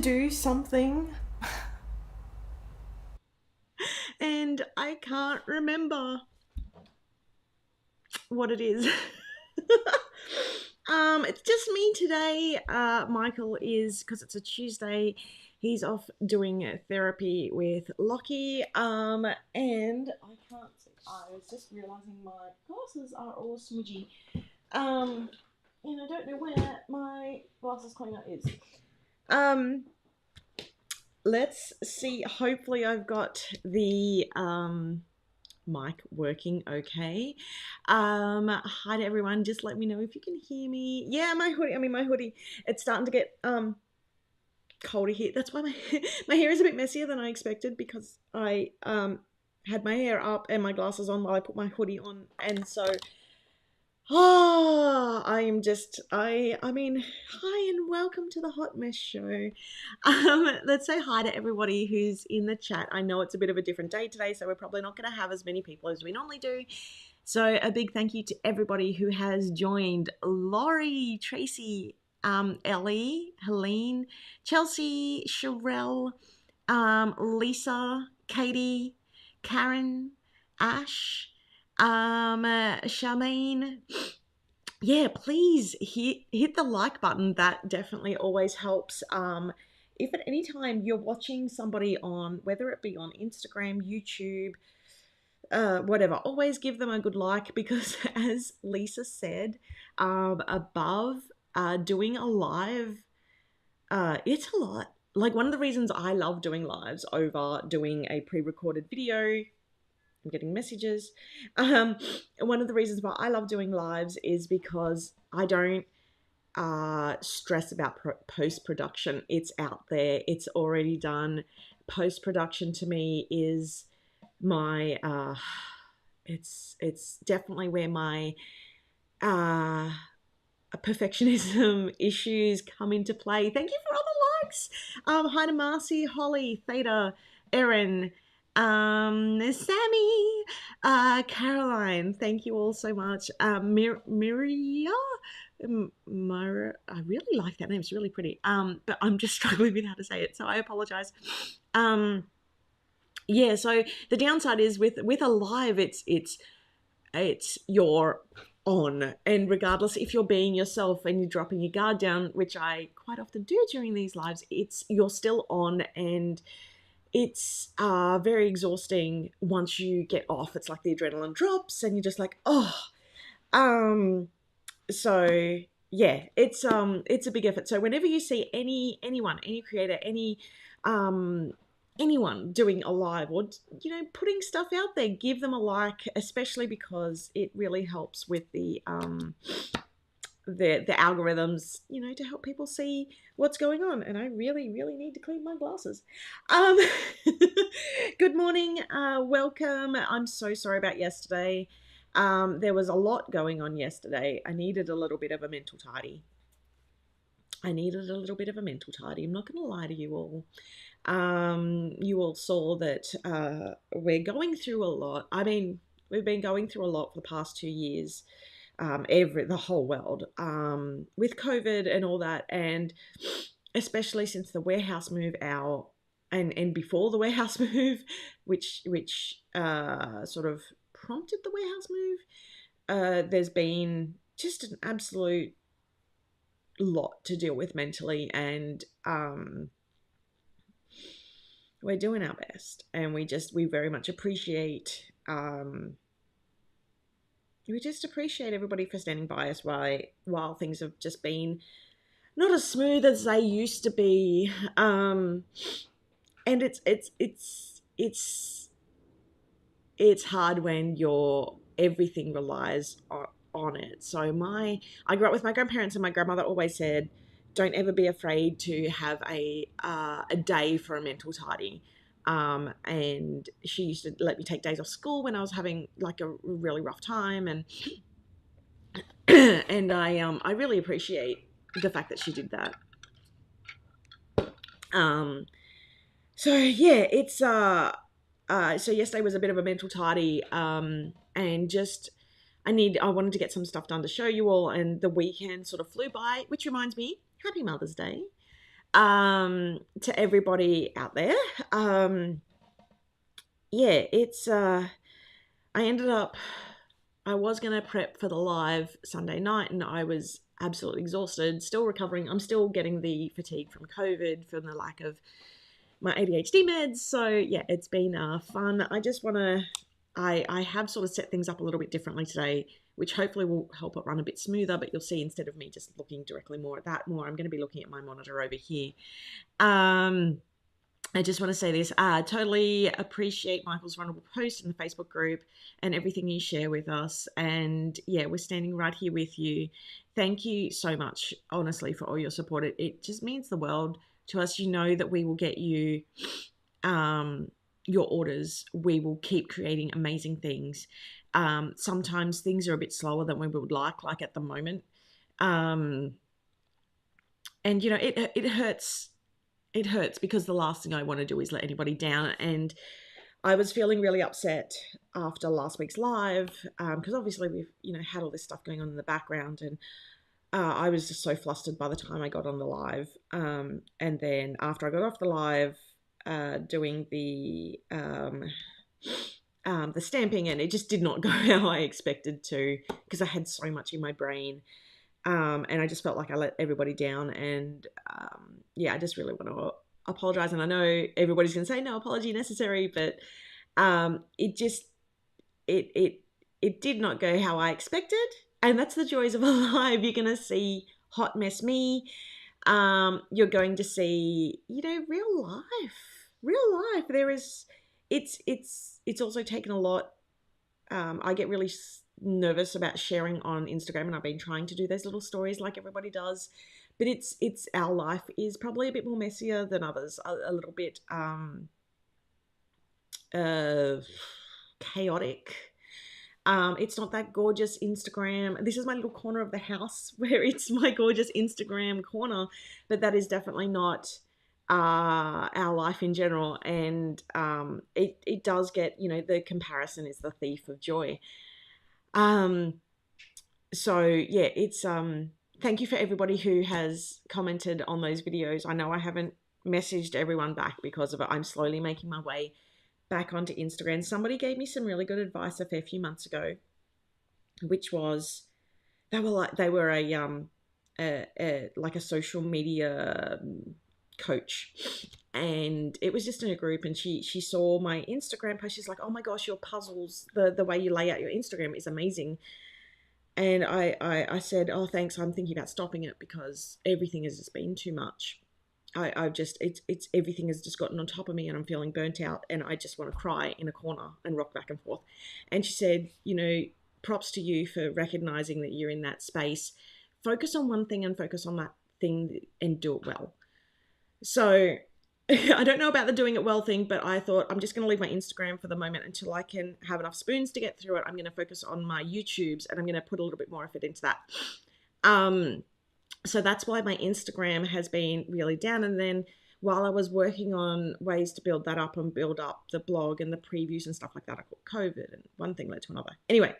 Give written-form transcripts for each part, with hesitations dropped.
do something and I can't remember what it is. It's just me today. Michael is, because it's a Tuesday, he's off doing therapy with Lockie. And I can't see. I was just realizing my glasses are all smudgy. And I don't know where my glasses cleaner is. Um, let's see. Hopefully, I've got the mic working okay. Hi to everyone. Just let me know if you can hear me. Yeah, my hoodie. My hoodie. It's starting to get colder here. That's why my my hair is a bit messier than I expected, because I had my hair up and my glasses on while I put my hoodie on, and so I am just I mean, hi and welcome to the Hot Mess Show. Let's say hi to everybody who's in the chat. I know it's a bit of a different day today, so we're probably not going to have as many people as we normally do. So a big thank you to everybody who has joined: Laurie, Tracy, Ellie, Helene, Chelsea, Sherelle, Lisa, Katie, Karen, Ash, Charmaine. Yeah, please hit the like button. That definitely always helps. If at any time you're watching somebody on, whether it be on Instagram, YouTube, whatever, always give them a good like, because as Lisa said, above doing a live, it's a lot. Like, one of the reasons I love doing lives over doing a pre-recorded video, I'm getting messages. One of the reasons why I love doing lives is because I don't stress about post-production. It's out there. It's already done. Post-production to me is my it's definitely where my perfectionism issues come into play. Thank you for all the likes. Hi to Marcy, Holly, Theta, Erin, Sammy, Caroline. Thank you all so much. Miria. I really like that name. It's really pretty. But I'm just struggling with how to say it, so I apologize. Yeah. So the downside is with a live, it's your on, and regardless if you're being yourself and you're dropping your guard down, which I quite often do during these lives, you're still on, and it's very exhausting once you get off. It's like the adrenaline drops and you're just like, oh. So yeah, it's a big effort. So whenever you see anyone, any creator, anyone doing a live, or putting stuff out there, give them a like, especially because it really helps with the algorithms, to help people see what's going on. And I really need to clean my glasses. Good morning, welcome. I'm so sorry about yesterday. There was a lot going on yesterday. I needed a little bit of a mental tidy. I'm not going to lie to you all. You all saw that we're going through a lot. I mean, we've been going through a lot for the past 2 years, the whole world, with COVID and all that, and especially since the warehouse move out, and before the warehouse move, which sort of prompted the warehouse move. There's been just an absolute lot to deal with mentally, and we're doing our best, and we very much appreciate everybody for standing by us while things have just been not as smooth as they used to be. And it's hard when everything relies on it. So I grew up with my grandparents, and my grandmother always said, don't ever be afraid to have a day for a mental tidy. And she used to let me take days off school when I was having like a really rough time, and and I really appreciate the fact that she did that. So yeah, it's so yesterday was a bit of a mental tidy, and just I wanted to get some stuff done to show you all, and the weekend sort of flew by, which reminds me, happy Mother's Day. to everybody out there. Yeah, it's I ended up, I was going to prep for the live Sunday night and I was absolutely exhausted, still recovering. I'm still getting the fatigue from COVID, from the lack of my ADHD meds. So yeah, it's been fun. I just want to, I have sort of set things up a little bit differently today, which hopefully will help it run a bit smoother. But you'll see, instead of me just looking directly more at that, I'm going to be looking at my monitor over here. I just want to say this. Totally appreciate Michael's vulnerable post in the Facebook group and everything you share with us. And yeah, we're standing right here with you. Thank you so much, honestly, for all your support. It just means the world to us. You know that we will get you your orders. We will keep creating amazing things. Sometimes things are a bit slower than we would like at the moment. And you know, it hurts. It hurts because the last thing I want to do is let anybody down. And I was feeling really upset after last week's live because obviously we've had all this stuff going on in the background, and I was just so flustered by the time I got on the live. And then after I got off the live, doing the stamping, and it just did not go how I expected to because I had so much in my brain. And I just felt like I let everybody down. And yeah, I just really want to apologize. And I know everybody's going to say no apology necessary, but it did not go how I expected. And that's the joys of a live. You're going to see hot mess me. You're going to see, real life. It's also taken a lot. I get really nervous about sharing on Instagram, and I've been trying to do those little stories like everybody does, but it's our life is probably a bit more messier than others, a little bit chaotic. It's not that gorgeous Instagram. This is my little corner of the house where it's my gorgeous Instagram corner, but that is definitely not our life in general. And it does get, the comparison is the thief of joy. So yeah, it's thank you for everybody who has commented on those videos. I know I haven't messaged everyone back because of it. I'm slowly making my way back onto Instagram. Somebody gave me some really good advice a fair few months ago, which was they were like a social media coach, and it was just in a group, and she saw my Instagram post. She's like, oh my gosh, your puzzles, the way you lay out your Instagram is amazing. And I said, oh thanks, I'm thinking about stopping it because everything has just been too much. I've just it's everything has just gotten on top of me, and I'm feeling burnt out, and I just want to cry in a corner and rock back and forth. And she said, props to you for recognizing that you're in that space. Focus on one thing and focus on that thing and do it well. So I don't know about the doing it well thing, but I thought I'm just going to leave my Instagram for the moment until I can have enough spoons to get through it. I'm going to focus on my YouTubes, and I'm going to put a little bit more effort into that. So that's why my Instagram has been really down. And then while I was working on ways to build that up and build up the blog and the previews and stuff like that, I got COVID, and one thing led to another. Anyway,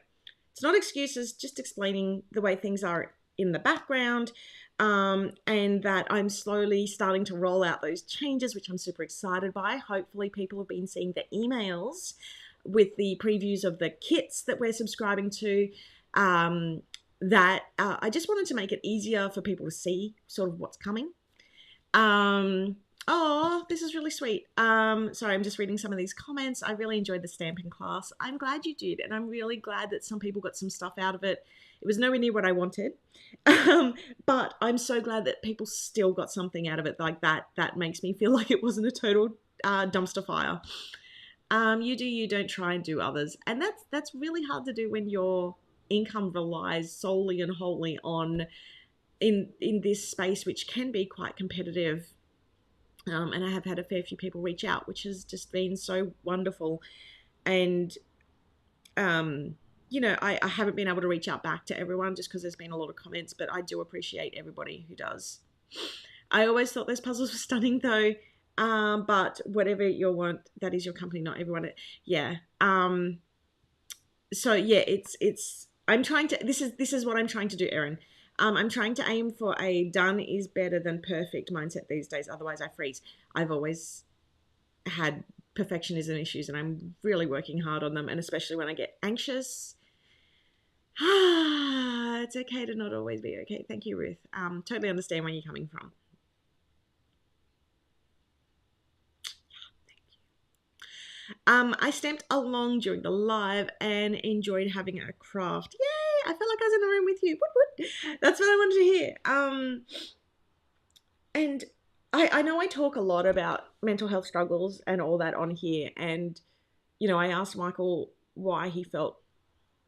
it's not excuses, just explaining the way things are in the background. And that I'm slowly starting to roll out those changes, which I'm super excited by. Hopefully people have been seeing the emails with the previews of the kits that we're subscribing to. I just wanted to make it easier for people to see sort of what's coming. Oh, this is really sweet. Sorry, I'm just reading some of these comments. I really enjoyed the stamping class. I'm glad you did, and I'm really glad that some people got some stuff out of it. It was nowhere near what I wanted, but I'm so glad that people still got something out of it like that. That makes me feel like it wasn't a total dumpster fire. You do you, don't try and do others. And that's really hard to do when your income relies solely and wholly on in this space, which can be quite competitive. And I have had a fair few people reach out, which has just been so wonderful. And I haven't been able to reach out back to everyone just because there's been a lot of comments, but I do appreciate everybody who does. I always thought those puzzles were stunning though, but whatever you want, that is your company, not everyone. Yeah. So yeah, it's I'm trying to, this is what I'm trying to do, Erin. I'm trying to aim for a done is better than perfect mindset these days. Otherwise, I freeze. I've always had perfectionism issues, and I'm really working hard on them. And especially when I get anxious, it's okay to not always be okay. Thank you, Ruth. Totally understand where you're coming from. I stamped along during the live and enjoyed having a craft. Yay! I felt like I was in the room with you. Woot, woot. That's what I wanted to hear. And I know I talk a lot about mental health struggles and all that on here. And, you know, I asked Michael why he felt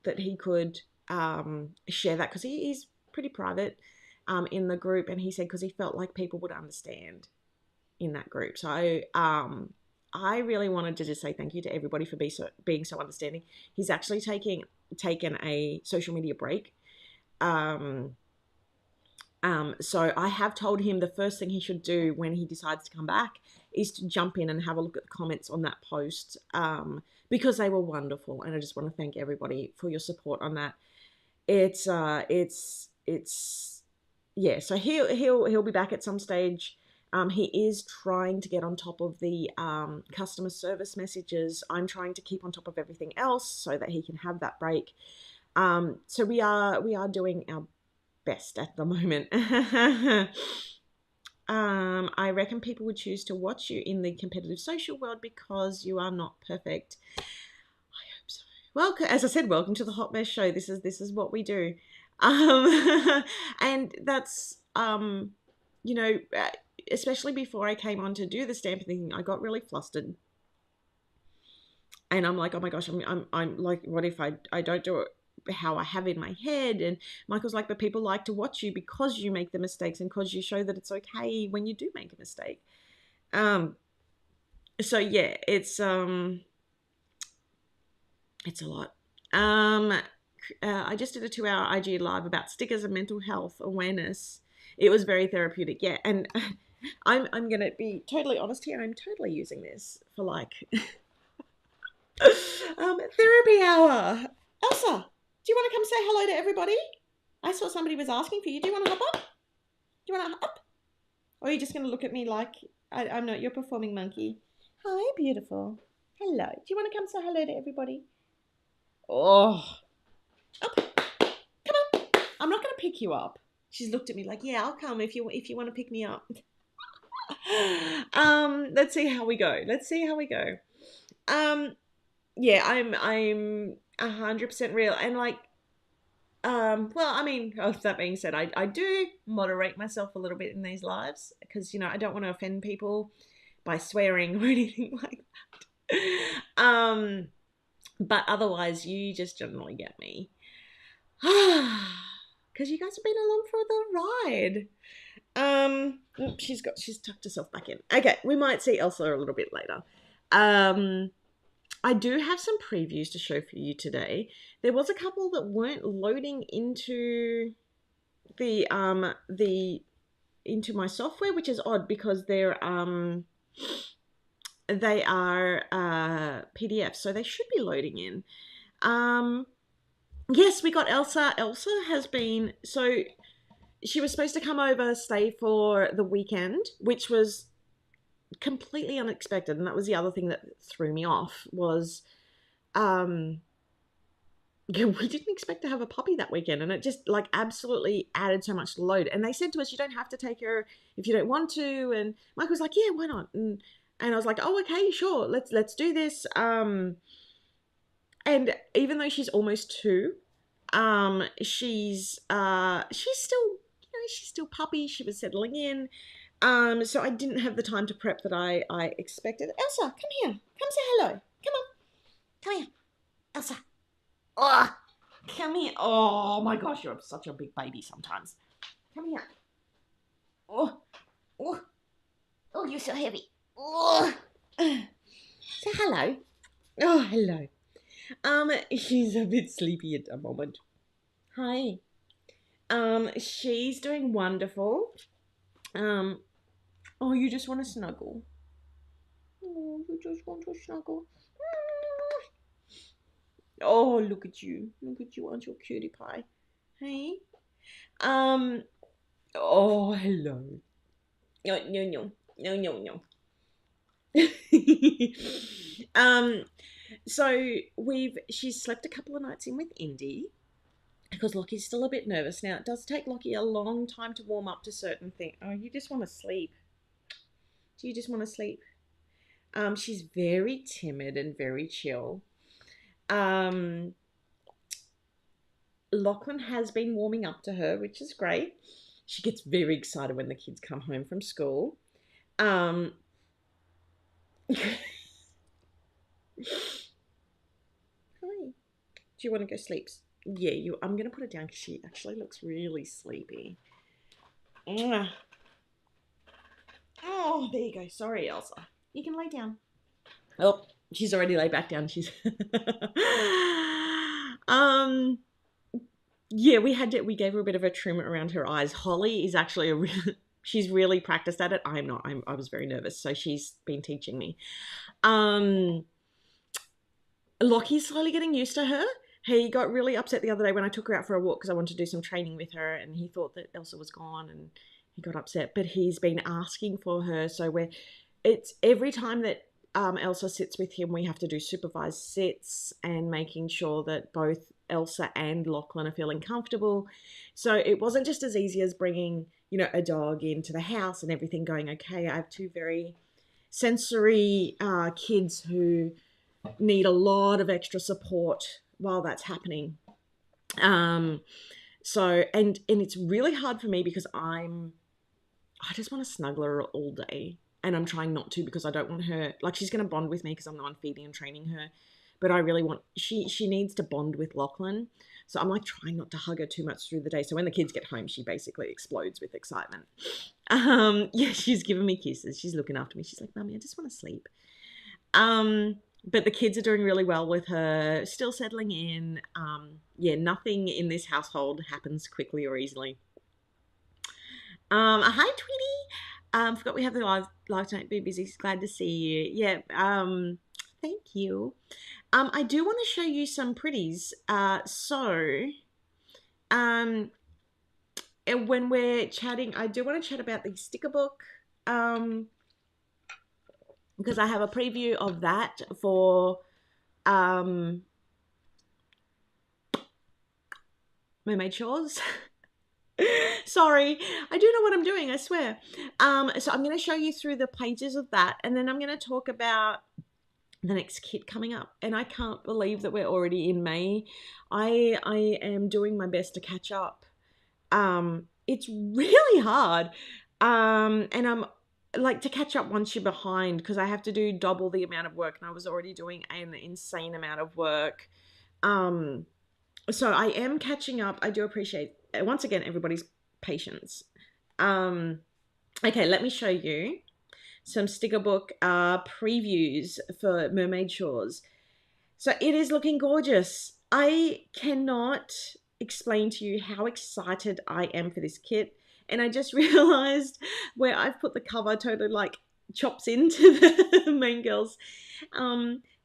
that he could share that, because he's pretty private in the group. And he said because he felt like people would understand in that group. So I really wanted to just say thank you to everybody for being so understanding. He's actually taken a social media break. So I have told him the first thing he should do when he decides to come back is to jump in and have a look at the comments on that post, because they were wonderful, and I just want to thank everybody for your support on that. It's yeah. So he'll be back at some stage. He is trying to get on top of the customer service messages. I'm trying to keep on top of everything else so that he can have that break. So we are doing our best at the moment. I reckon people would choose to watch you in the competitive social world because you are not perfect. I hope so. Well, as I said, welcome to the Hot Mess Show. This is what we do, and that's you know, especially before I came on to do the stamping thing, I got really flustered, and I'm like, oh my gosh, I'm like, what if I don't do it how I have in my head? And Michael's like, but people like to watch you because you make the mistakes and because you show that it's okay when you do make a mistake. So yeah, it's a lot. I just did a 2-hour IG live about stickers and mental health awareness. It was very therapeutic, yeah. And I'm gonna be totally honest here. I'm totally using this for like therapy hour. Elsa, do you want to come say hello to everybody? I saw somebody was asking for you. Do you want to hop up? Do you want to hop up? Or are you just going to look at me like I'm not your performing monkey? Hi, beautiful. Hello. Do you want to come say hello to everybody? Oh, up. Come on. I'm not going to pick you up. She's looked at me like, yeah, I'll come if you want to pick me up. Let's see how we go. Yeah, I'm 100% real, and like, well, I mean, that being said, I do moderate myself a little bit in these lives because, you know, I don't want to offend people by swearing or anything like that. But otherwise, you just generally get me. Because you guys have been along for the ride. She's tucked herself back in. Okay, we might see Elsa a little bit later. I do have some previews to show for you today. There was a couple that weren't loading into the into my software, which is odd because they are PDFs, so they should be loading in. Yes, we got Elsa. Elsa has been, so she was supposed to come over, stay for the weekend, which was completely unexpected, and that was the other thing that threw me off was yeah, we didn't expect to have a puppy that weekend, and it just like absolutely added so much load. And they said to us, you don't have to take her if you don't want to. And Mike was like, yeah, why not? And I was like, oh, okay, sure, let's do this. And even though she's almost 2, she's still, you know, she's still puppy. She was settling in. So I didn't have the time to prep that I expected. Elsa, come here. Come say hello. Come on. Come here. Elsa. Oh, come here. Oh my gosh, you're such a big baby sometimes. Come here. Oh, oh, oh, you're so heavy. Oh. Say hello. Oh, hello. She's a bit sleepy at the moment. Hi. She's doing wonderful. Oh, you just want to snuggle. Oh, you just want to snuggle. Oh, look at you. Look at you, aren't you a cutie pie? Hey? Um, oh, hello. No, no, no, no, no, no. um, so she's slept a couple of nights in with Indy because Lockie's still a bit nervous now. It does take Lockie a long time to warm up to certain things. Oh, you just want to sleep. Do you just want to sleep? She's very timid and very chill. Um, Lachlan has been warming up to her, which is great. She gets very excited when the kids come home from school. Um, Hi. Do you want to go sleep? Yeah, you. I'm gonna put it down because she actually looks really sleepy. Mwah. Oh, there you go. Sorry, Elsa. You can lay down. Oh, she's already laid back down. She's um yeah, we gave her a bit of a trim around her eyes. Holly is actually she's really practiced at it. I'm not. I was very nervous, so she's been teaching me. Um Lockie's slowly getting used to her. He got really upset the other day when I took her out for a walk because I wanted to do some training with her, and he thought that Elsa was gone, and he got upset. But he's been asking for her, so it's every time that Elsa sits with him, we have to do supervised sits and making sure that both Elsa and Lachlan are feeling comfortable. So it wasn't just as easy as bringing, a dog into the house and everything going okay. I have two very sensory kids who need a lot of extra support while that's happening. Um, and it's really hard for me because I just want to snuggle her all day, and I'm trying not to because I don't want her, like, she's going to bond with me because I'm the one feeding and training her, but I really want she needs to bond with Lachlan. So I'm like trying not to hug her too much through the day. So when the kids get home, she basically explodes with excitement. Yeah, she's giving me kisses. She's looking after me. She's like, "Mummy, I just want to sleep." But the kids are doing really well with her, still settling in. Yeah, nothing in this household happens quickly or easily. Hi, Tweety. Forgot we have the live tonight. Be busy. Glad to see you. Yeah. Thank you. I do want to show you some pretties. Um, and when we're chatting, I do want to chat about the sticker book. Because I have a preview of that for Mermaid Shores. Sorry, I do know what I'm doing, I swear. So I'm going to show you through the pages of that, and then I'm going to talk about the next kit coming up. And I can't believe that we're already in May. I am doing my best to catch up. It's really hard. And I'm like to catch up once you're behind because I have to do double the amount of work, and I was already doing an insane amount of work. So I am catching up. I do appreciate once again everybody's patience. Okay, let me show you some sticker book previews for Mermaid Shores. So it is looking gorgeous. I cannot explain to you how excited I am for this kit. And I just realized where I've put the cover totally like chops into the main girl's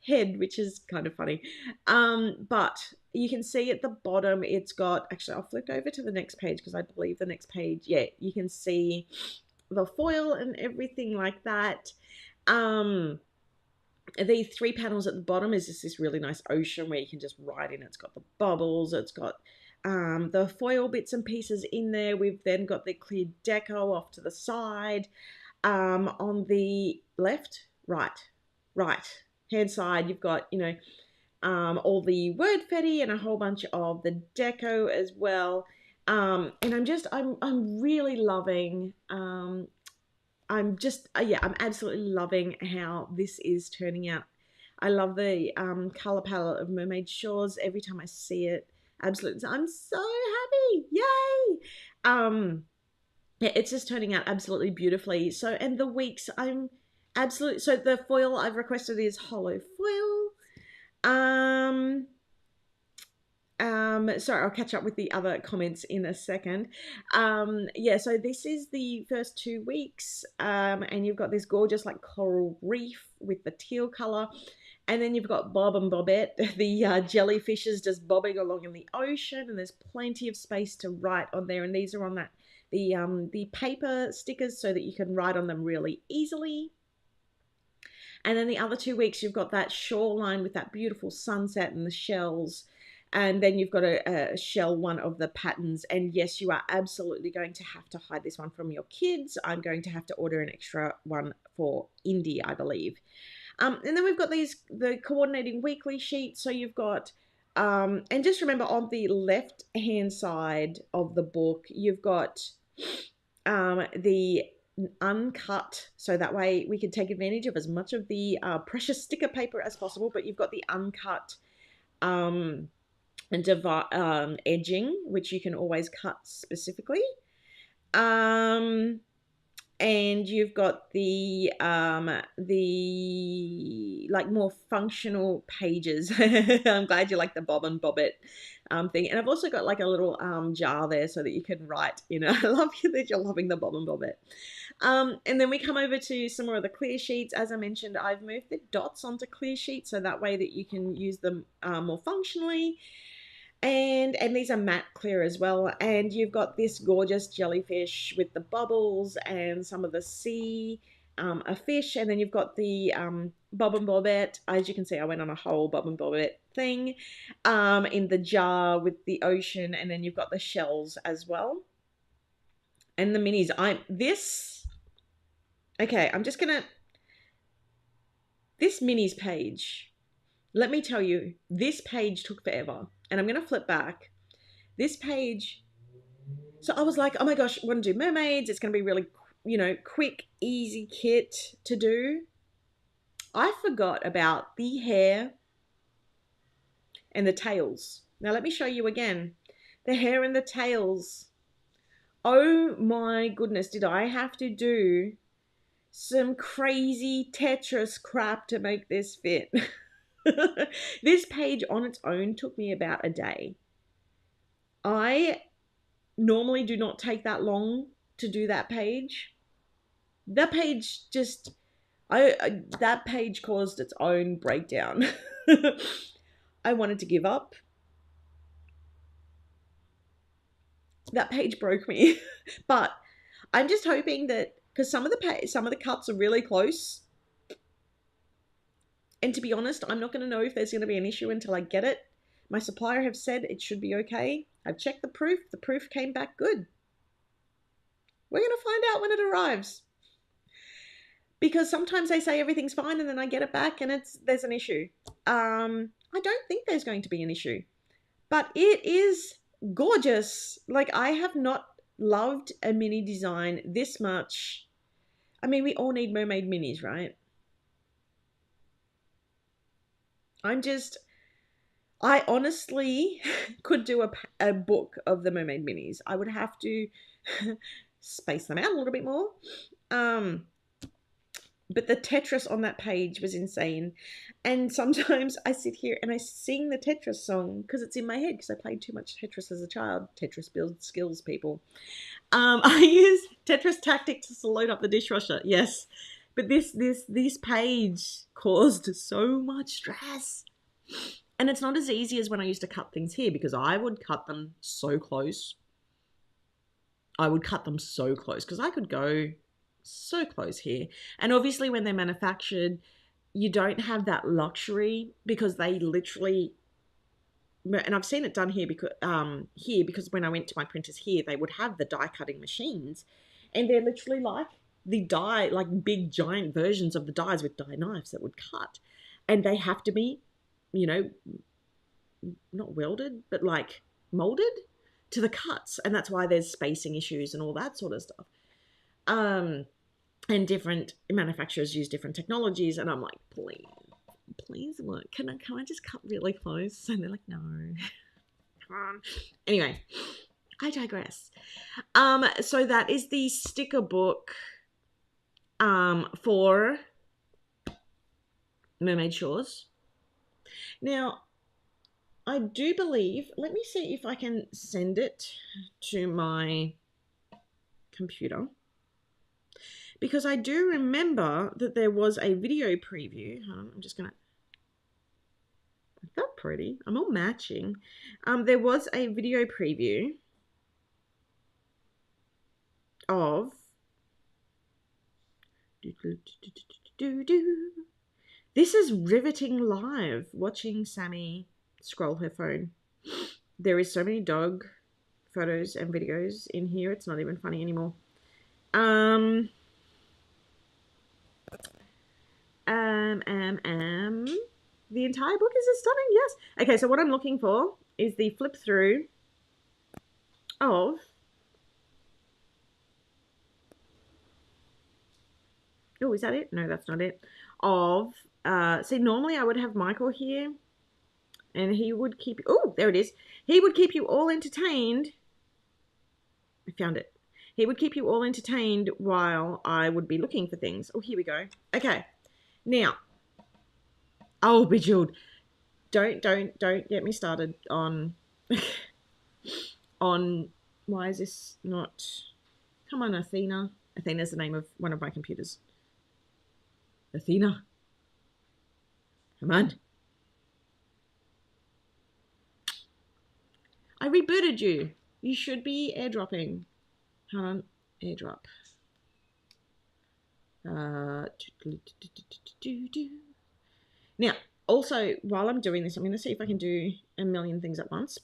head, which is kind of funny. But you can see at the bottom, it's got, actually, I'll flip over to the next page because I believe the next page, yeah, you can see the foil and everything like that. The 3 panels at the bottom is just this really nice ocean where you can just ride in. It's got the bubbles, it's got the foil bits and pieces in there. We've then got the clear deco off to the side. On the left, right hand side, you've got, all the word fetty and a whole bunch of the deco as well. And I'm really loving, I'm absolutely loving how this is turning out. I love the color palette of Mermaid Shores. Every time I see it, absolutely, I'm so happy! Yay! Yeah, it's just turning out absolutely beautifully. So, and the weeks, so the foil I've requested is hollow foil. Sorry, I'll catch up with the other comments in a second. So this is the first 2 weeks, and you've got this gorgeous like coral reef with the teal color. And then you've got Bob and Bobette, the jellyfishes just bobbing along in the ocean, and there's plenty of space to write on there. And these are on the paper stickers so that you can write on them really easily. And then the other 2 weeks, you've got that shoreline with that beautiful sunset and the shells. And then you've got a shell one of the patterns. And yes, you are absolutely going to have to hide this one from your kids. I'm going to have to order an extra one for Indy, I believe. And then we've got the coordinating weekly sheets. So you've got, and just remember on the left-hand side of the book, you've got the uncut, so that way we can take advantage of as much of the precious sticker paper as possible, but you've got the uncut edging, which you can always cut specifically. And you've got the like more functional pages. I'm glad you like the Bob and Bobbette thing. And I've also got like a little jar there so that you can write, you know, I love you that you're loving the Bob and Bobbette. And then we come over to some more of the clear sheets. As I mentioned, I've moved the dots onto clear sheets so that way that you can use them more functionally. And these are matte clear as well. And you've got this gorgeous jellyfish with the bubbles and some of the sea, a fish. And then you've got the Bob and Bobette. As you can see, I went on a whole Bob and Bobette thing in the jar with the ocean. And then you've got the shells as well. And the minis. I'm just going to... This minis page, let me tell you, this page took forever. And I'm going to flip back. This page, so I was like, oh my gosh, I want to do mermaids. It's going to be really, you know, quick, easy kit to do. I forgot about the hair and the tails. Now let me show you again. The hair and the tails. Oh my goodness, did I have to do some crazy Tetris crap to make this fit? This page on its own took me about a day. I normally do not take that long to do that page. That page just, that page caused its own breakdown. I wanted to give up. That page broke me. But I'm just hoping that, because some of the cuts are really close. And to be honest, I'm not going to know if there's going to be an issue until I get it. My supplier have said it should be okay. I've checked the proof. The proof came back good. We're going to find out when it arrives. Because sometimes they say everything's fine and then I get it back and there's an issue. I don't think there's going to be an issue. But it is gorgeous. Like, I have not loved a mini design this much. I mean, we all need mermaid minis, right? I honestly could do a book of the mermaid minis. I would have to space them out a little bit more. But the Tetris on that page was insane. And sometimes I sit here and I sing the Tetris song because it's in my head because I played too much Tetris as a child. Tetris builds skills, people. I use Tetris tactics to load up the dishwasher. Yes. But this page caused so much stress. And it's not as easy as when I used to cut things here because I would cut them so close. Because I could go so close here. And obviously when they're manufactured, you don't have that luxury because they literally, and I've seen it done here because when I went to my printers here, they would have the die cutting machines and they're literally like the die, like big giant versions of the dies with die knives that would cut. And they have to be, you know, not welded, but like molded to the cuts. And that's why there's spacing issues and all that sort of stuff. And different manufacturers use different technologies. And I'm like, please look, can I just cut really close? And they're like, no. Come on. Anyway, I digress. So that is the sticker book for Mermaid Shores. Now, I do believe, let me see if I can send it to my computer. Because I do remember that there was a video preview. Hold on, I'm just going to Isn't that pretty? I'm all matching. There was a video preview of this is riveting live. Watching Sami scroll her phone. There is so many dog photos and videos in here. It's not even funny anymore. Um. The entire book is stunning. Yes. Okay. So what I'm looking for is the flip through of. Oh, is that it? No, that's not it. Of. See, normally I would have Michael here, and he would keep. Oh, there it is. He would keep you all entertained. I found it. He would keep you all entertained while I would be looking for things. Oh, here we go. Okay. Now. Oh, Bejeweled. Don't get me started on on why is this not. Come on, Athena. Athena's the name of one of my computers. Athena. Come on. I rebooted you. You should be airdropping. Hold on. Airdrop. Now, also, while I'm doing this, I'm going to see if I can do a million things at once.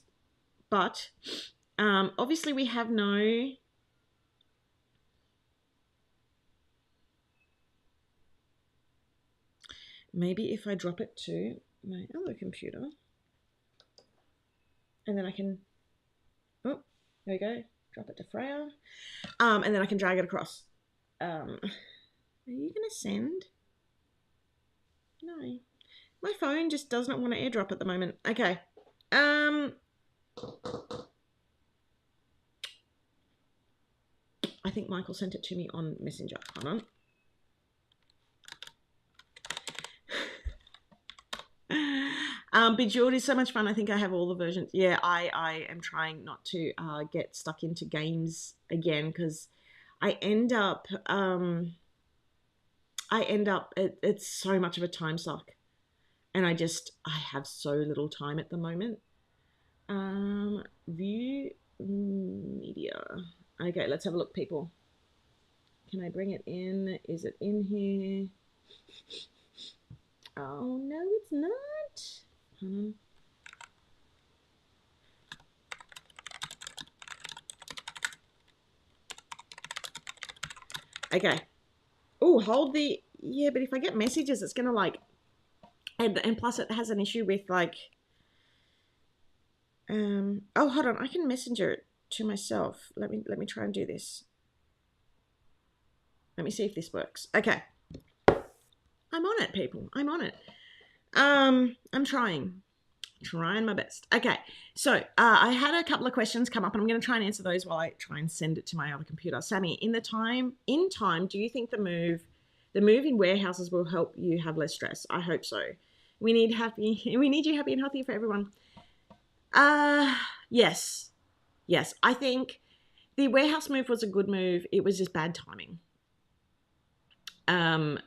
But obviously we have no... Maybe if I drop it to my other computer, and then I can... Oh, there we go. Drop it to Freya. And then I can drag it across. Are you going to send? No. My phone just does not want to airdrop at the moment. Okay. I think Michael sent it to me on Messenger. Hold on. Bejeweled is so much fun. I think I have all the versions. Yeah, I am trying not to get stuck into games again because I end up it's so much of a time suck, and I have so little time at the moment. View media. Okay, let's have a look, people. Can I bring it in? Is it in here? Oh no, it's not. Okay. Oh, hold the... Yeah, but if I get messages, it's going to like... And plus it has an issue with like... Oh, hold on. I can messenger it to myself. Let me try and do this. Let me see if this works. Okay. I'm on it, people. I'm on it. I'm trying my best. Okay, so I had a couple of questions come up, and I'm going to try and answer those while I try and send it to my other computer. Sami, in time, do you think the move in warehouses will help you have less stress? I hope so. We need you happy and healthy for everyone. Yes. I think the warehouse move was a good move. It was just bad timing.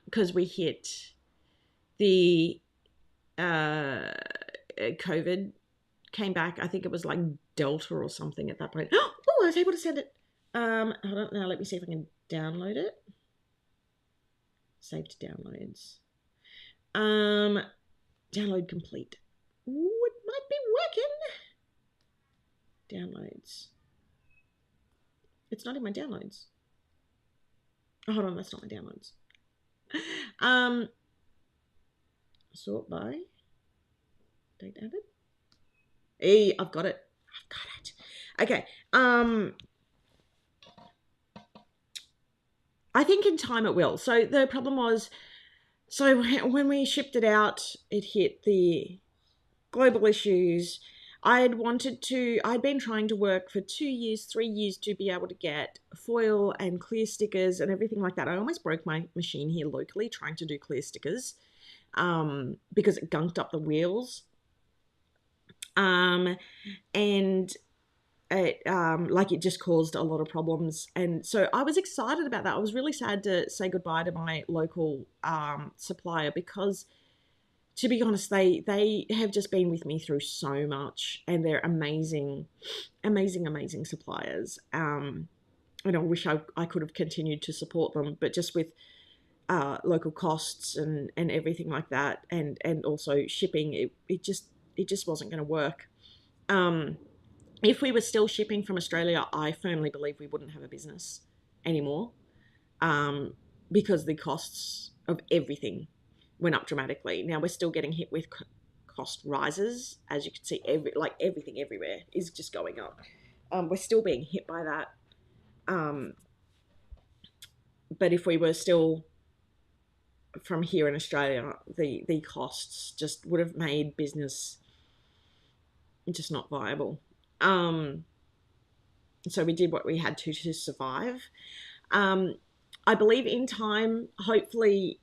Because we hit the COVID came back. I think it was like Delta or something at that point. Oh, I was able to send it. Hold on. Now let me see if I can download it. Save to downloads. Download complete. Ooh, it might be working. Downloads. It's not in my downloads. Oh, hold on, that's not my downloads. Sort by date added. Hey, I've got it. Okay. I think in time it will. So the problem was, so when we shipped it out, it hit the global issues. I'd been trying to work for 2 years, 3 years to be able to get foil and clear stickers and everything like that. I almost broke my machine here locally trying to do clear stickers because it gunked up the wheels. And it it just caused a lot of problems. And so I was excited about that. I was really sad to say goodbye to my local supplier because to be honest, they have just been with me through so much, and they're amazing, amazing suppliers. And I wish I could have continued to support them, but just with local costs and everything like that, and also shipping, it just wasn't going to work. If we were still shipping from Australia, I firmly believe we wouldn't have a business anymore, um, because the costs of everything went up dramatically. Now we're still getting hit with cost rises, as you can see. Everything everywhere is just going up. We're still being hit by that. But if we were still from here in Australia, the costs just would have made business just not viable. So we did what we had to survive. I believe in time, hopefully,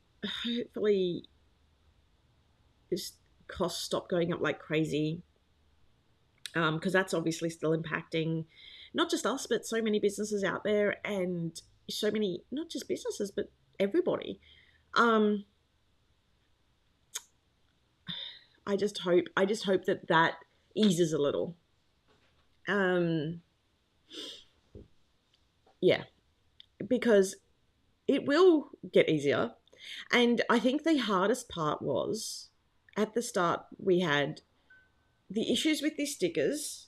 this costs stop going up like crazy, because that's obviously still impacting not just us, but so many businesses out there, and so many, not just businesses, but everybody. I just hope that eases a little. Yeah, because it will get easier. And I think the hardest part was, at the start, we had the issues with the stickers,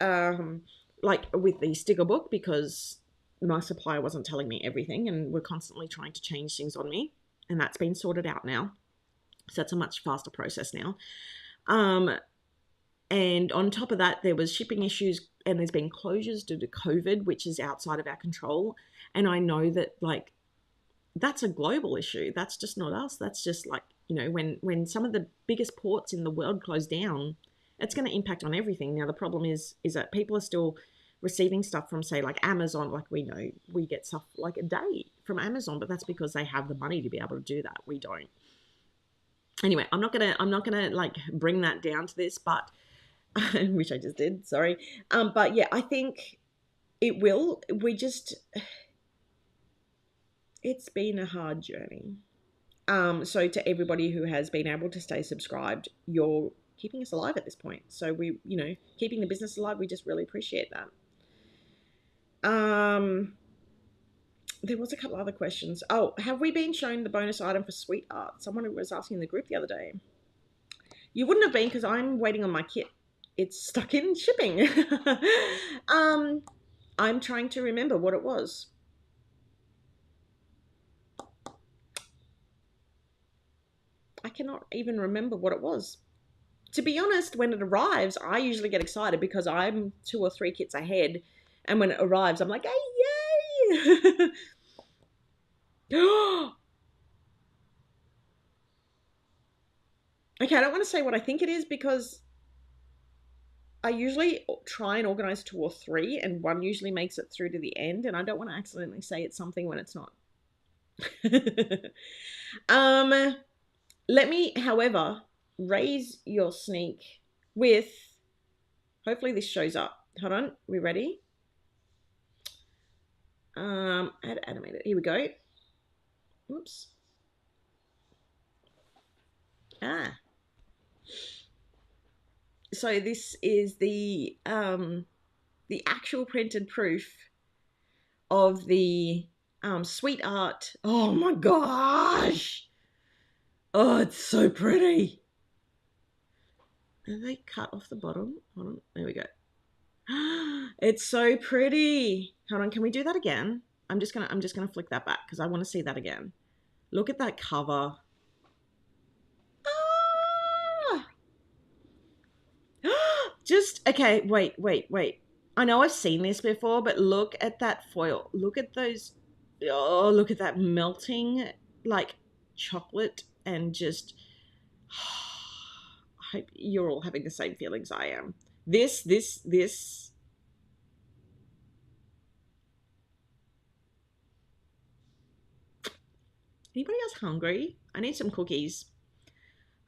like with the sticker book, because my supplier wasn't telling me everything and were constantly trying to change things on me. And that's been sorted out now. So that's a much faster process now. And on top of that, there was shipping issues, and there's been closures due to COVID, which is outside of our control. And I know that, like, that's a global issue. That's just not us. That's just like, when some of the biggest ports in the world close down, it's going to impact on everything. Now, the problem is that people are still receiving stuff from, say, like Amazon. Like, we know we get stuff like a day from Amazon, but that's because they have the money to be able to do that. We don't. Anyway, I'm not gonna like bring that down to this, but which I just did, sorry. But yeah, I think it will. It's been a hard journey. So to everybody who has been able to stay subscribed, you're keeping us alive at this point. So we, keeping the business alive, we just really appreciate that. There was a couple other questions. Oh, have we been shown the bonus item for Sweetheart? Someone was asking in the group the other day. You wouldn't have been, because I'm waiting on my kit. It's stuck in shipping. I'm trying to remember what it was. I cannot even remember what it was. To be honest, when it arrives, I usually get excited because I'm 2 or 3 kits ahead. And when it arrives, I'm like, hey, yay! Okay, I don't want to say what I think it is, because I usually try and organize 2 or 3, and one usually makes it through to the end, and I don't want to accidentally say it's something when it's not. Let me, however, raise your sneak with, hopefully this shows up. Hold on, we ready? Add animated. Here we go. Oops. So this is the actual printed proof of the Sweetheart. Oh my gosh! Oh, it's so pretty. Are they cut off the bottom? Hold on. There we go. It's so pretty. Hold on. Can we do that again? I'm just gonna flick that back because I want to see that again. Look at that cover. Just, okay, wait. I know I've seen this before, but look at that foil. Look at those, oh, look at that melting, like, chocolate, and just, I hope you're all having the same feelings I am. This. Anybody else hungry? I need some cookies.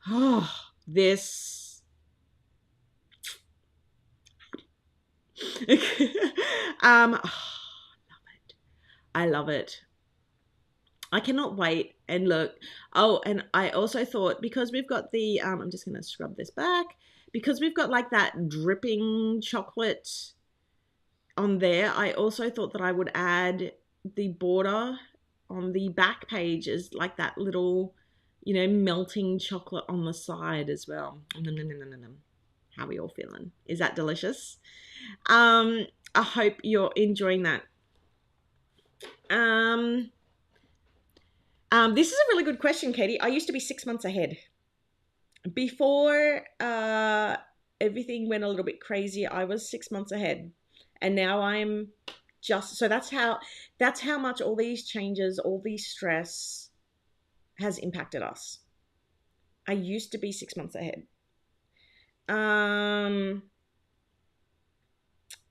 Oh, this. I love it. I cannot wait And look, oh, and I also thought because we've got the, I'm just going to scrub this back, because we've got like that dripping chocolate on there, I also thought that I would add the border on the back page as like that little, melting chocolate on the side as well. How are we all feeling? Is that delicious? I hope you're enjoying that. This is a really good question, Katie. I used to be 6 months ahead. Before everything went a little bit crazy, I was 6 months ahead. And now I'm just, so that's how much all these changes, all these stress has impacted us. I used to be 6 months ahead.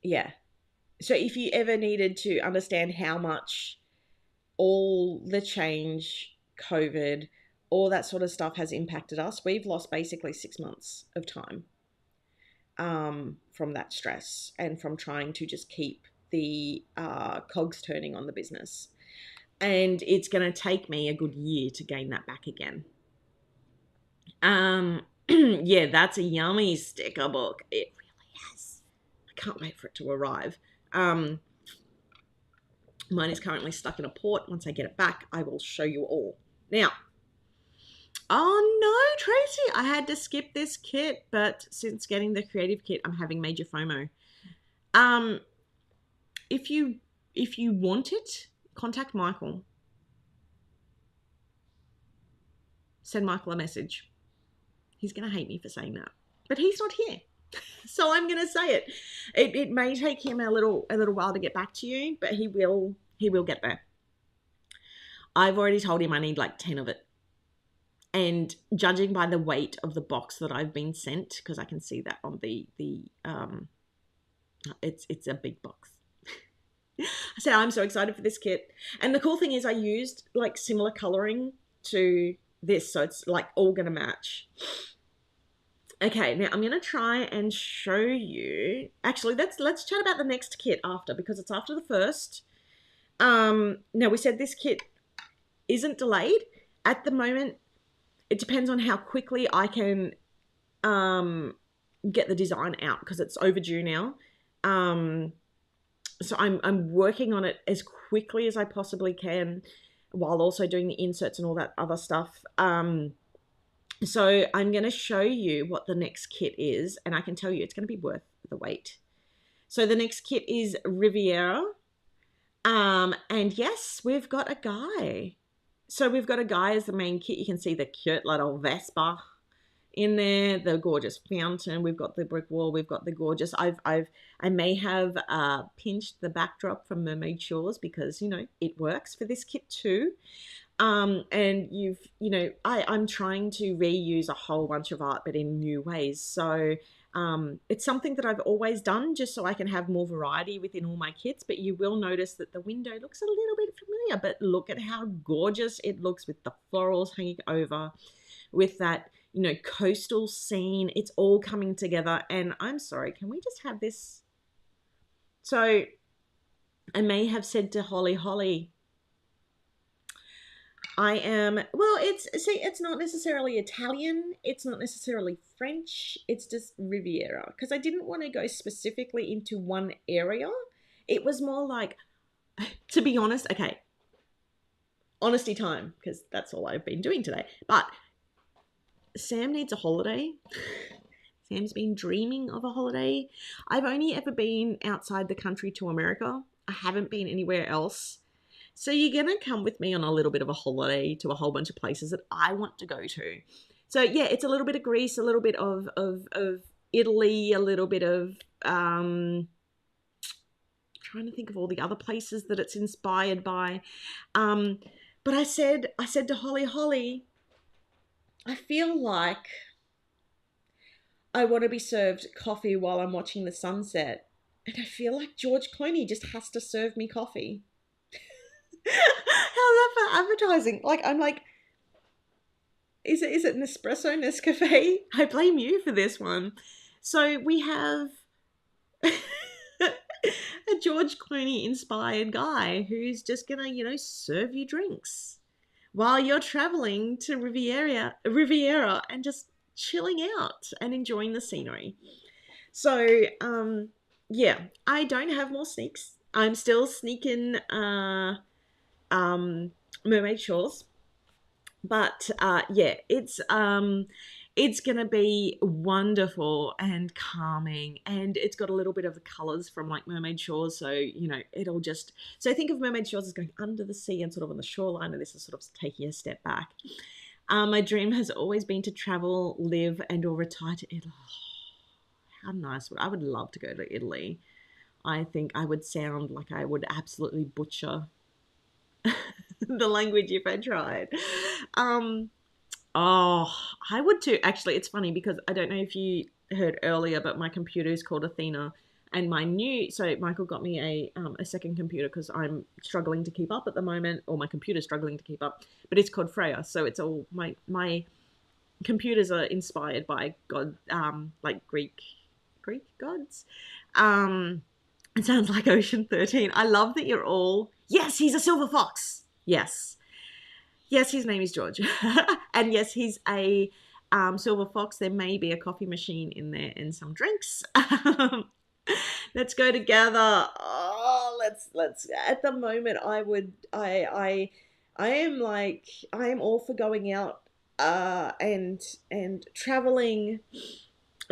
Yeah. So if you ever needed to understand how much all the change, COVID, all that sort of stuff has impacted us, we've lost basically 6 months of time from that stress and from trying to just keep the cogs turning on the business. And it's going to take me a good year to gain that back again. Yeah, that's a yummy sticker book. It really is. I can't wait for it to arrive. Mine is currently stuck in a port. Once I get it back, I will show you all. Now, oh no, Tracy, I had to skip this kit, but since getting the creative kit, I'm having major FOMO. If you want it, contact Michael. Send Michael a message. He's going to hate me for saying that, but he's not here. So I'm going to say it. It may take him a little while to get back to you, but he will get there. I've already told him I need like 10 of it. And judging by the weight of the box that I've been sent, because I can see that on the it's a big box. I said I'm so excited for this kit. And the cool thing is I used like similar coloring to this, so it's like all going to match. Okay, now I'm going to try and show you. Actually, let's chat about the next kit after, because it's after the first. Now, we said this kit isn't delayed. At the moment, it depends on how quickly I can get the design out, because it's overdue now. So I'm working on it as quickly as I possibly can, while also doing the inserts and all that other stuff. So I'm going to show you what the next kit is, and I can tell you it's going to be worth the wait. So the next kit is Riviera. And yes, we've got a guy. So we've got a guy as the main kit. You can see the cute little Vespa in there, the gorgeous fountain. We've got the brick wall. We've got the gorgeous. I may have pinched the backdrop from Mermaid Shores, because it works for this kit too. And I'm trying to reuse a whole bunch of art, but in new ways. So it's something that I've always done, just so I can have more variety within all my kits. But you will notice that the window looks a little bit familiar, but look at how gorgeous it looks with the florals hanging over, with that, coastal scene. It's all coming together. And I'm sorry, can we just have this? So I may have said to Holly, it's not necessarily Italian, it's not necessarily French, it's just Riviera, because I didn't want to go specifically into one area. It was more like, to be honest, okay, honesty time, because that's all I've been doing today, but Sam needs a holiday. Sam's been dreaming of a holiday. I've only ever been outside the country to America. I haven't been anywhere else. So you're going to come with me on a little bit of a holiday to a whole bunch of places that I want to go to. So yeah, it's a little bit of Greece, a little bit of Italy, a little bit of trying to think of all the other places that it's inspired by. But I said to Holly, I feel like I want to be served coffee while I'm watching the sunset. And I feel like George Clooney just has to serve me coffee. How's that for advertising? Like, I'm like, is it Nespresso, Nescafe? I blame you for this one. So we have a George Clooney inspired guy who's just gonna, serve you drinks while you're traveling to Riviera and just chilling out and enjoying the scenery. So, yeah, I don't have more sneaks. I'm still sneaking um, Mermaid Shores, but yeah, it's gonna be wonderful and calming, and it's got a little bit of the colors from like Mermaid Shores, so it'll just, so think of Mermaid Shores as going under the sea and sort of on the shoreline, and this is sort of taking a step back. My dream has always been to travel, live, and or retire to Italy. How nice I would love to go to Italy. I think I would sound like I would absolutely butcher the language if I tried. Um, oh, I would too. Actually, it's funny because I don't know if you heard earlier, but my computer is called Athena, and so Michael got me a second computer because I'm struggling to keep up at the moment, or my computer's struggling to keep up. But it's called Freya, so it's all my computers are inspired by God, like Greek gods. Um, it sounds like Ocean 13. I love that you're all, yes, he's a silver fox. Yes. Yes, his name is George. And yes, he's a silver fox. There may be a coffee machine in there and some drinks. Let's go together. Oh, let's at the moment I am all for going out and traveling.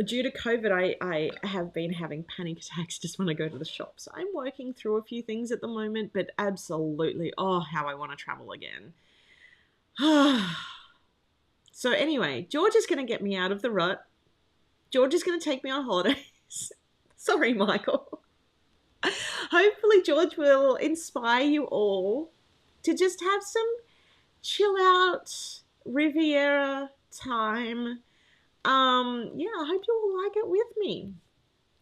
Due to COVID, I have been having panic attacks just when I go to the shop. So I'm working through a few things at the moment, but absolutely, oh, how I want to travel again. So anyway, George is going to get me out of the rut. George is going to take me on holidays. Sorry, Michael. Hopefully George will inspire you all to just have some chill out Riviera time. Yeah, I hope you all like it with me.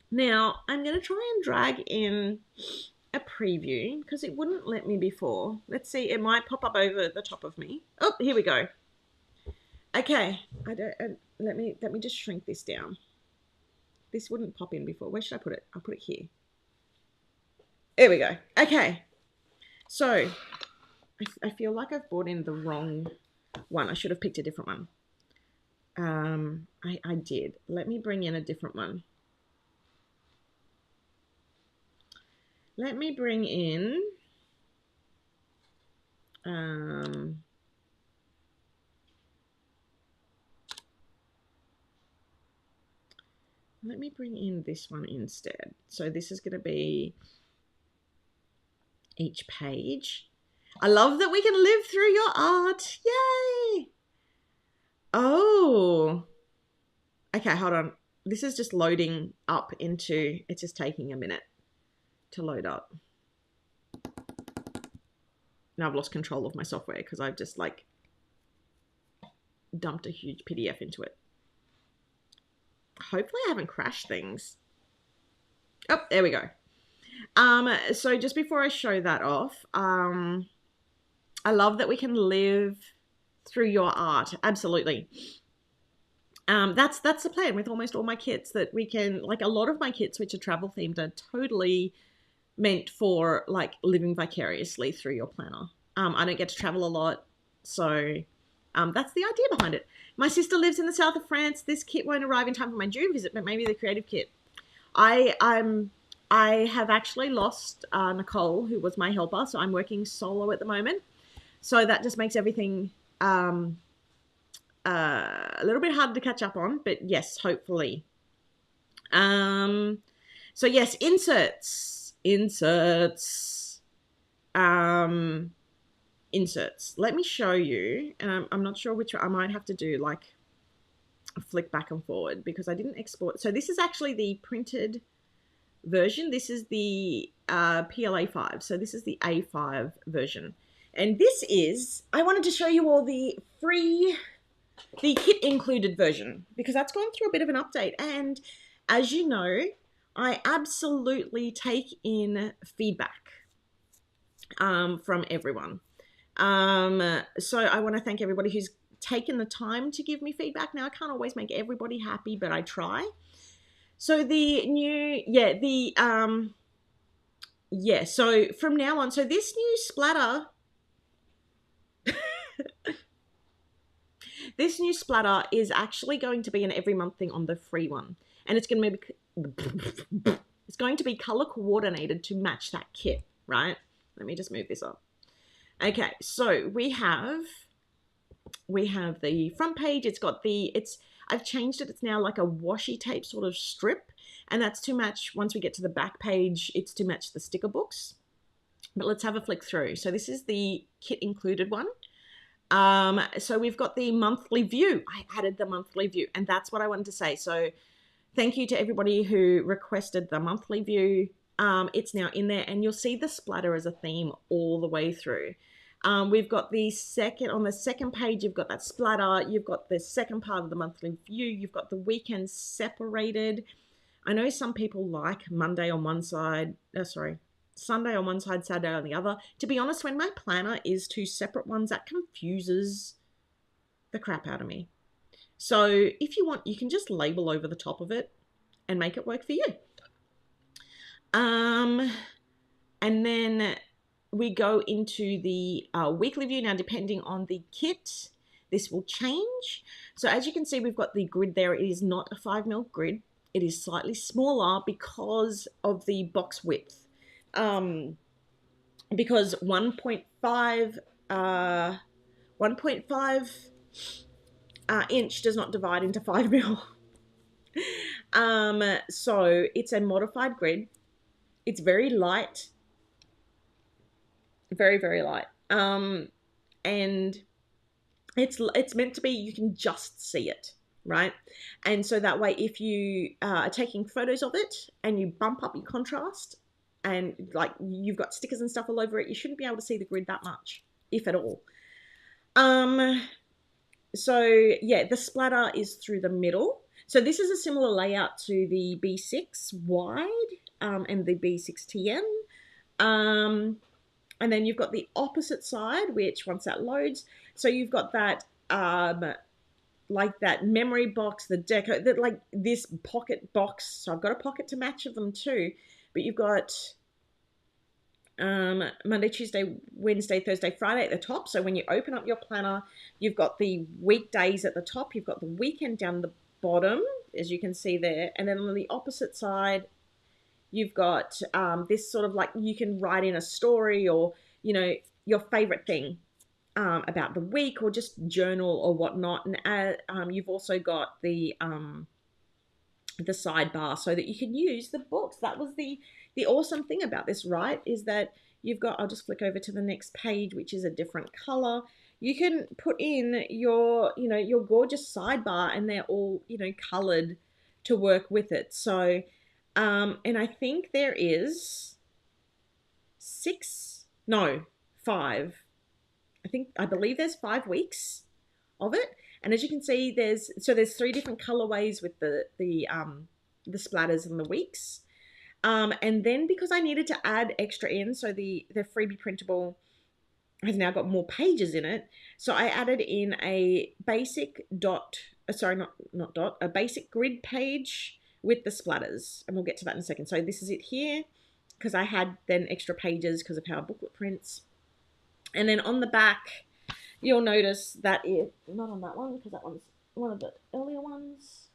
Now, I'm going to try and drag in a preview because it wouldn't let me before. Let's see, it might pop up over the top of me. Oh, here we go. Okay, let me just shrink this down. This wouldn't pop in before. Where should I put it? I'll put it here. There we go. Okay, so I feel like I've brought in the wrong one. I should have picked a different one. I did. Let me bring in a different one. Let me bring in let me bring in this one instead. So this is going to be each page. I love that we can live through your art. Yay! Oh. Okay, hold on. This is just loading up into, it's just taking a minute to load up. Now I've lost control of my software because I've just like dumped a huge PDF into it. Hopefully I haven't crashed things. Oh, there we go. So just before I show that off, I love that we can live through your art. Absolutely. That's the plan with almost all my kits, that we can, like a lot of my kits which are travel themed are totally meant for like living vicariously through your planner. I don't get to travel a lot, so that's the idea behind it. My sister lives in the south of France. This kit won't arrive in time for my June visit, but maybe the creative kit. I have actually lost Nicole, who was my helper, so I'm working solo at the moment. So that just makes everything a little bit harder to catch up on, but yes, hopefully. So yes, inserts. Inserts. Let me show you. I'm not sure which one. I might have to do like a flick back and forward because I didn't export. So this is actually the printed version. This is the PLA5. So this is the A5 version. And this is, I wanted to show you all the kit included version because that's gone through a bit of an update. And as you know, I absolutely take in feedback from everyone. So I want to thank everybody who's taken the time to give me feedback. Now, I can't always make everybody happy, but I try. So so from now on, so this new splatter, This new splatter is actually going to be an every month thing on the free one. And it's going to be it's going to be color coordinated to match that kit, right? Let me just move this up. Okay, so we have the front page. It's got I've changed it. It's now like a washi tape sort of strip, and that's to match, once we get to the back page, it's to match the sticker books. But let's have a flick through. So this is the kit included one. So we've got the monthly view. I added the monthly view, and that's what I wanted to say. So thank you to everybody who requested the monthly view. It's now in there, and you'll see the splatter as a theme all the way through. We've got on the second page, you've got that splatter. You've got the second part of the monthly view. You've got the weekends separated. I know some people like Monday on one side, Sunday on one side, Saturday on the other. To be honest, when my planner is two separate ones, that confuses the crap out of me. So if you want, you can just label over the top of it and make it work for you. And then we go into the weekly view. Now, depending on the kit, this will change. So as you can see, we've got the grid there. It is not a 5mm grid. It is slightly smaller because of the box width. Because 1.5 inch does not divide into 5mm. So it's a modified grid. It's very light. Very, very light. And it's meant to be, you can just see it, right? And so that way, if you are taking photos of it and you bump up your contrast and like you've got stickers and stuff all over it, you shouldn't be able to see the grid that much, if at all. So yeah, the splatter is through the middle. So this is a similar layout to the B6 wide and the B6 TM. And then you've got the opposite side, which once that loads, so you've got that like that memory box, the deco, that like this pocket box. So I've got a pocket to match of them too, but you've got Monday, Tuesday, Wednesday, Thursday, Friday at the top. So when you open up your planner, you've got the weekdays at the top, you've got the weekend down the bottom, as you can see there, and then on the opposite side, you've got this sort of like, you can write in a story or, you know, your favorite thing about the week, or just journal or whatnot. And you've also got the sidebar so that you can use the books. That was the awesome thing about this, right? Is that you've got, I'll just flick over to the next page, which is a different color. You can put in your, you know, your gorgeous sidebar, and they're all, you know, colored to work with it. So, and I think there is 5. I believe there's 5 weeks of it. And as you can see, there's 3 different colorways with the splatters and the weeks. And then because I needed to add extra in, so the freebie printable has now got more pages in it. So I added in a basic a basic grid page with the splatters, and we'll get to that in a second. So this is it here, because I had then extra pages because of how booklet prints. And then on the back, you'll notice that not on that one, because that one's one of the earlier ones.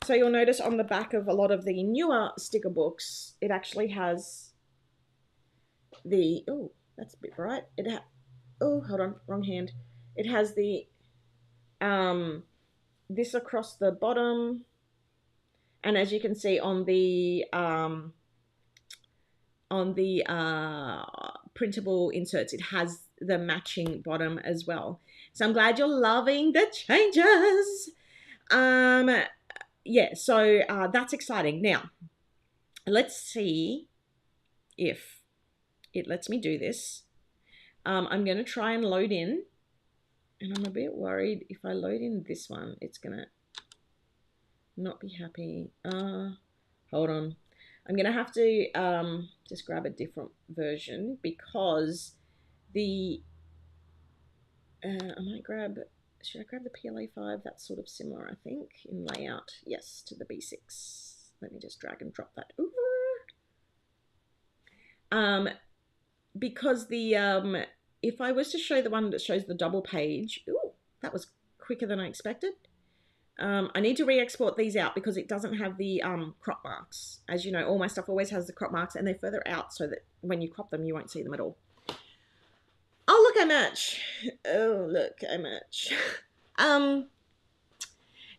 So you'll notice on the back of a lot of the newer sticker books, it actually has the, oh, that's a bit bright. Oh, hold on, wrong hand. It has the, this across the bottom. And as you can see on the printable inserts, it has the matching bottom as well. So I'm glad you're loving the changes. Yeah, so that's exciting. Now, let's see if it lets me do this. I'm going to try and load in, and I'm a bit worried if I load in this one, it's going to not be happy. Hold on. I'm going to have to just grab a different version, because the, should I grab the PLA5? That's sort of similar, I think, in layout. Yes, to the B6. Let me just drag and drop that over. Because the if I was to show the one that shows the double page, ooh, that was quicker than I expected. I need to re-export these out because it doesn't have the crop marks. As you know, all my stuff always has the crop marks, and they're further out so that when you crop them, you won't see them at all. Oh, look, I match. Oh, look, I match.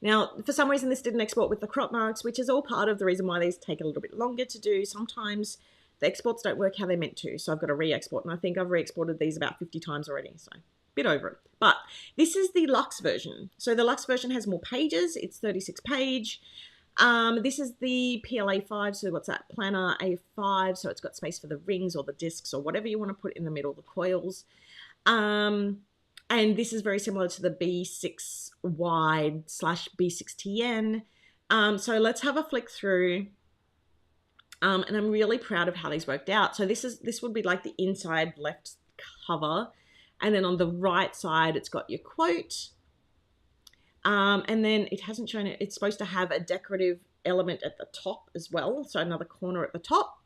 Now, for some reason, this didn't export with the crop marks, which is all part of the reason why these take a little bit longer to do. Sometimes the exports don't work how they're meant to, so I've got to re-export, and I think I've re-exported these about 50 times already, so bit over it. But this is the Luxe version. So the Luxe version has more pages. It's 36 page. This is the PLA 5, so what's that? Planner A5, so it's got space for the rings or the discs or whatever you want to put in the middle, the coils. And this is very similar to the B6 wide / B6TN. So let's have a flick through. And I'm really proud of how these worked out. So this would be like the inside left cover. And then on the right side, it's got your quote. And then it hasn't shown it. It's supposed to have a decorative element at the top as well. So another corner at the top.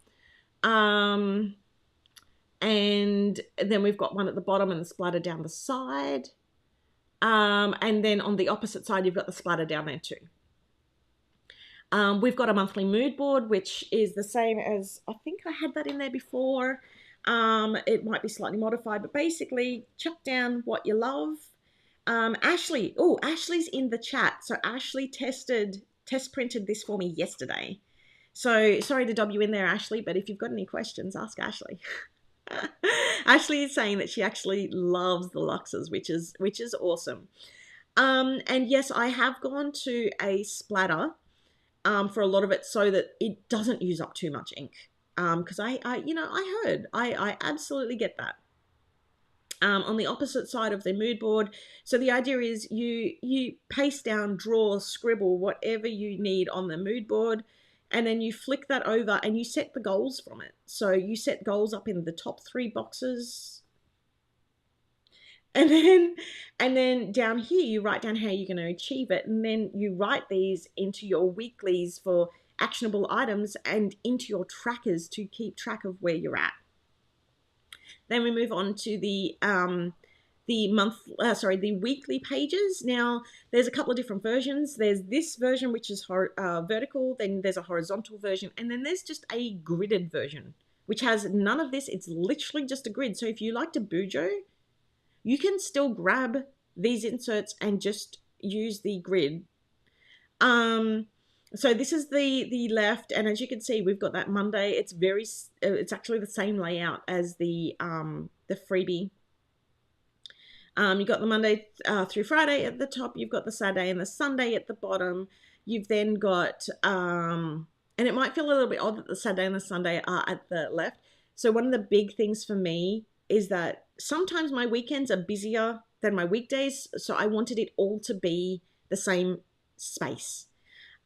And then we've got one at the bottom and the splatter down the side. And then on the opposite side, you've got the splatter down there too. We've got a monthly mood board, which is the same as, I think I had that in there before. It might be slightly modified, but basically chuck down what you love. Ashley's in the chat. So Ashley test printed this for me yesterday. So sorry to dob you in there, Ashley, but if you've got any questions, ask Ashley. Ashley is saying that she actually loves the Luxes, which is awesome. And yes, I have gone to a splatter for a lot of it so that it doesn't use up too much ink. Because I absolutely get that. On the opposite side of the mood board, so the idea is you paste down, draw, scribble, whatever you need on the mood board, and then you flick that over and you set the goals from it. So you set goals up in the top 3 boxes. And then down here, you write down how you're going to achieve it. And then you write these into your weeklies for actionable items and into your trackers to keep track of where you're at. Then we move on to the weekly pages. Now, there's a couple of different versions. There's this version, which is vertical. Then there's a horizontal version. And then there's just a gridded version, which has none of this. It's literally just a grid. So if you like to bujo, you can still grab these inserts and just use the grid. So this is the left, and as you can see, we've got that Monday. It's actually the same layout as the freebie. You've got the Monday through Friday at the top. You've got the Saturday and the Sunday at the bottom. You've then got, and it might feel a little bit odd that the Saturday and the Sunday are at the left. So one of the big things for me is that sometimes my weekends are busier than my weekdays. So I wanted it all to be the same space.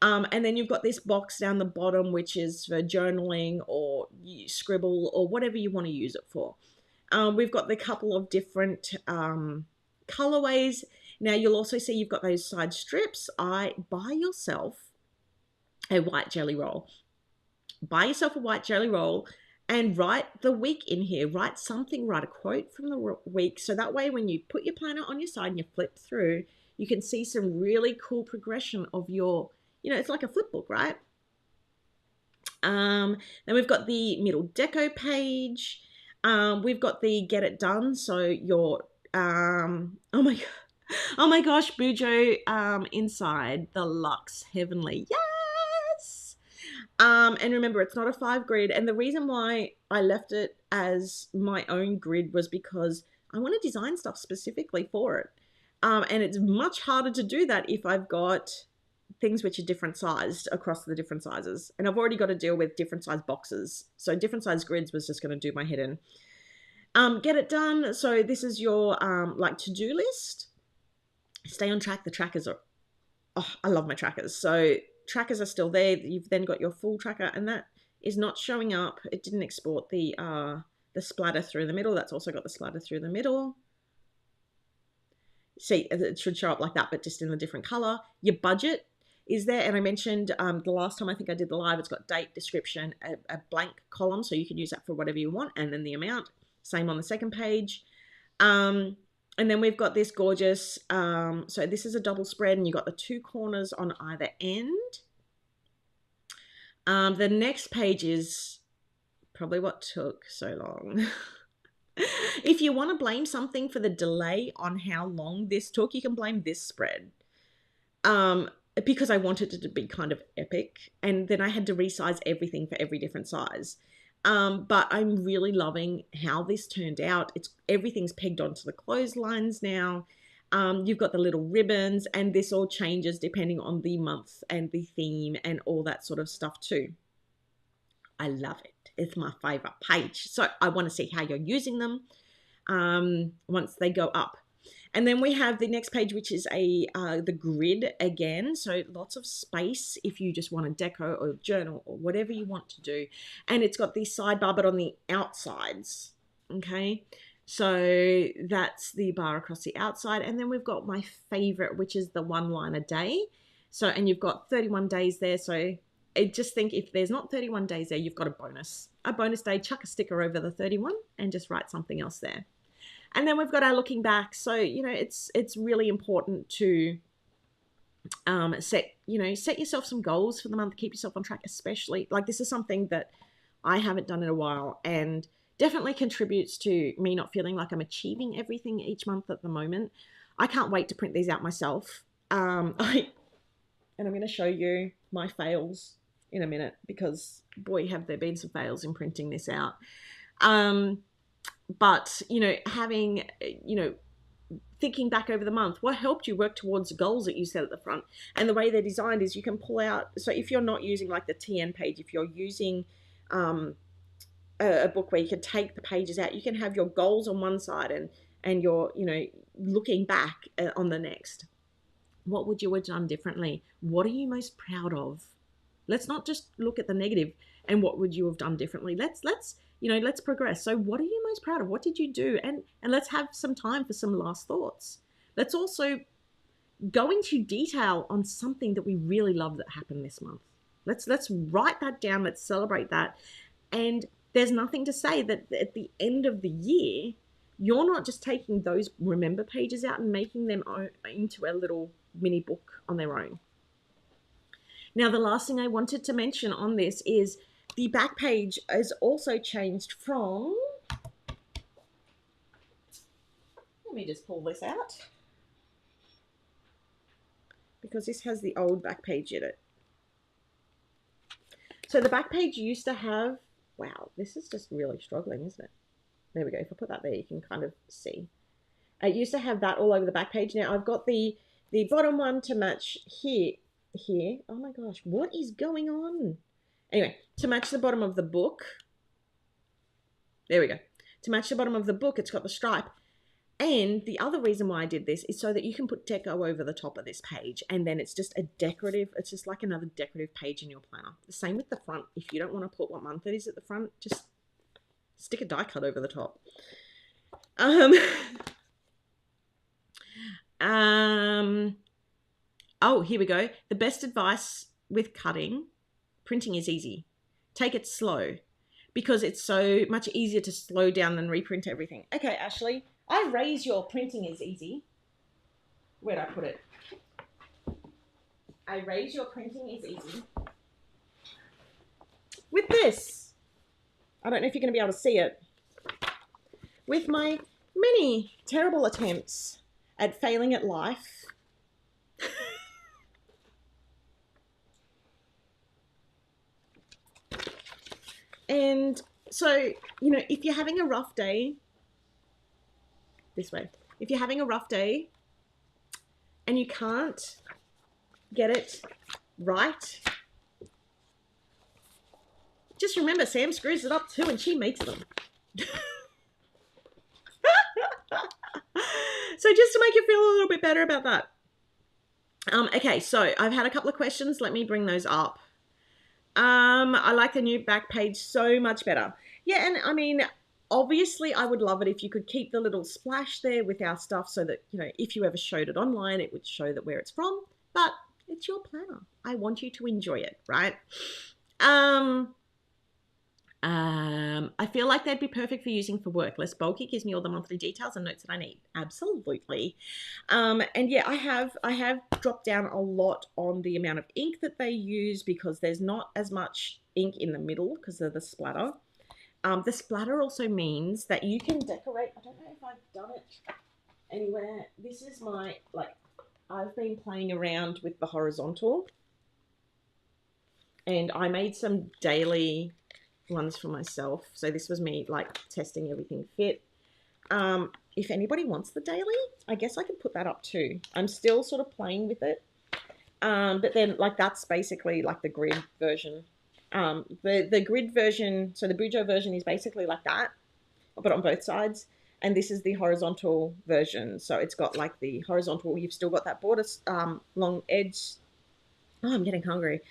And then you've got this box down the bottom, which is for journaling or you scribble or whatever you want to use it for. We've got the couple of different colorways. Now you'll also see you've got those side strips. Buy yourself a white jelly roll. Buy yourself a white jelly roll and write the week in here. Write something, write a quote from the week. So that way when you put your planner on your side and you flip through, you can see some really cool progression of your, it's like a flip book, right? Then we've got the middle deco page. We've got the get it done. So your, oh my gosh, Bujo inside the Luxe Heavenly. Yes! And remember, it's not a 5 grid. And the reason why I left it as my own grid was because I want to design stuff specifically for it. And it's much harder to do that if I've got things which are different sized across the different sizes. And I've already got to deal with different size boxes. So different size grids was just going to do my head in. Get it done. So this is your to-do list. Stay on track. The trackers are, I love my trackers. So trackers are still there. You've then got your full tracker, and that is not showing up. It didn't export the splatter through the middle. That's also got the splatter through the middle. See, it should show up like that, but just in a different color. Your budget is there, and I mentioned the last time I think I did the live, it's got date, description, a blank column, so you can use that for whatever you want, and then the amount. Same on the second page. And then we've got this gorgeous, so this is a double spread and you've got the two corners on either end. The next page is probably what took so long. If you want to blame something for the delay on how long this took, you can blame this spread. Because I wanted it to be kind of epic, and then I had to resize everything for every different size. But I'm really loving how this turned out. Everything's pegged onto the clotheslines now. You've got the little ribbons, and this all changes depending on the month and the theme and all that sort of stuff too. I love it. It's my favorite page. So I want to see how you're using them once they go up. And then we have the next page, which is the grid again. So lots of space if you just want to deco or journal or whatever you want to do. And it's got the sidebar, but on the outsides. Okay. So that's the bar across the outside. And then we've got my favorite, which is the 1 line a day. So, and you've got 31 days there. So I just think if there's not 31 days there, you've got a bonus day, chuck a sticker over the 31 and just write something else there. And then we've got our looking back. So, it's really important to set yourself some goals for the month, keep yourself on track, especially like this is something that I haven't done in a while and definitely contributes to me not feeling like I'm achieving everything each month at the moment. I can't wait to print these out myself. And I'm going to show you my fails in a minute because boy, have there been some fails in printing this out. But, having, thinking back over the month, what helped you work towards the goals that you set at the front? And the way they're designed is you can pull out, so if you're not using like the TN page, if you're using a book where you can take the pages out, you can have your goals on one side and you're, looking back on the next. What would you have done differently? What are you most proud of? Let's not just look at the negative and what would you have done differently. Let's progress. So what are you most proud of? What did you do? And let's have some time for some last thoughts. Let's also go into detail on something that we really love that happened this month. Let's write that down. Let's celebrate that. And there's nothing to say that at the end of the year, you're not just taking those remember pages out and making them into a little mini book on their own. Now, the last thing I wanted to mention on this is the back page has also changed from, let me just pull this out, because this has the old back page in it. So the back page used to have, wow, this is just really struggling, isn't it? There we go. If I put that there, you can kind of see. It used to have that all over the back page. Now I've got the bottom one to match here. Oh my gosh, what is going on? Anyway, to match the bottom of the book. There we go. To match the bottom of the book, it's got the stripe. And the other reason why I did this is so that you can put deco over the top of this page. And then it's just it's just like another decorative page in your planner. The same with the front. If you don't want to put what month it is at the front, just stick a die cut over the top. Oh, here we go. The best advice with printing is easy. Take it slow because it's so much easier to slow down than reprint everything. Okay, Ashley, I raise your printing is easy. Where'd I put it? I raise your printing is easy. With this, I don't know if you're going to be able to see it, with my many terrible attempts at failing at life. And so, if you're having a rough day, this way, if you're having a rough day and you can't get it right, just remember Sam screws it up too and she makes them. So just to make you feel a little bit better about that. Okay, so I've had a couple of questions. Let me bring those up. I like the new back page so much better. Yeah, and I mean, obviously I would love it if you could keep the little splash there with our stuff so that, if you ever showed it online, it would show that where it's from, but it's your planner. I want you to enjoy it, right? I feel like they'd be perfect for using for work. Less bulky, gives me all the monthly details and notes that I need. Absolutely. And yeah, I have dropped down a lot on the amount of ink that they use because there's not as much ink in the middle because of the splatter. The splatter also means that you can decorate. I don't know if I've done it anywhere. This is my, like, I've been playing around with the horizontal, and I made some daily ones for myself. So this was me like testing everything fit. If anybody wants the daily, I guess I could put that up too. I'm still sort of playing with it. But then like that's basically like the grid version. The grid version, so the Bujo version is basically like that, but on both sides. And this is the horizontal version. So it's got like the horizontal, you've still got that border long edge. Oh, I'm getting hungry.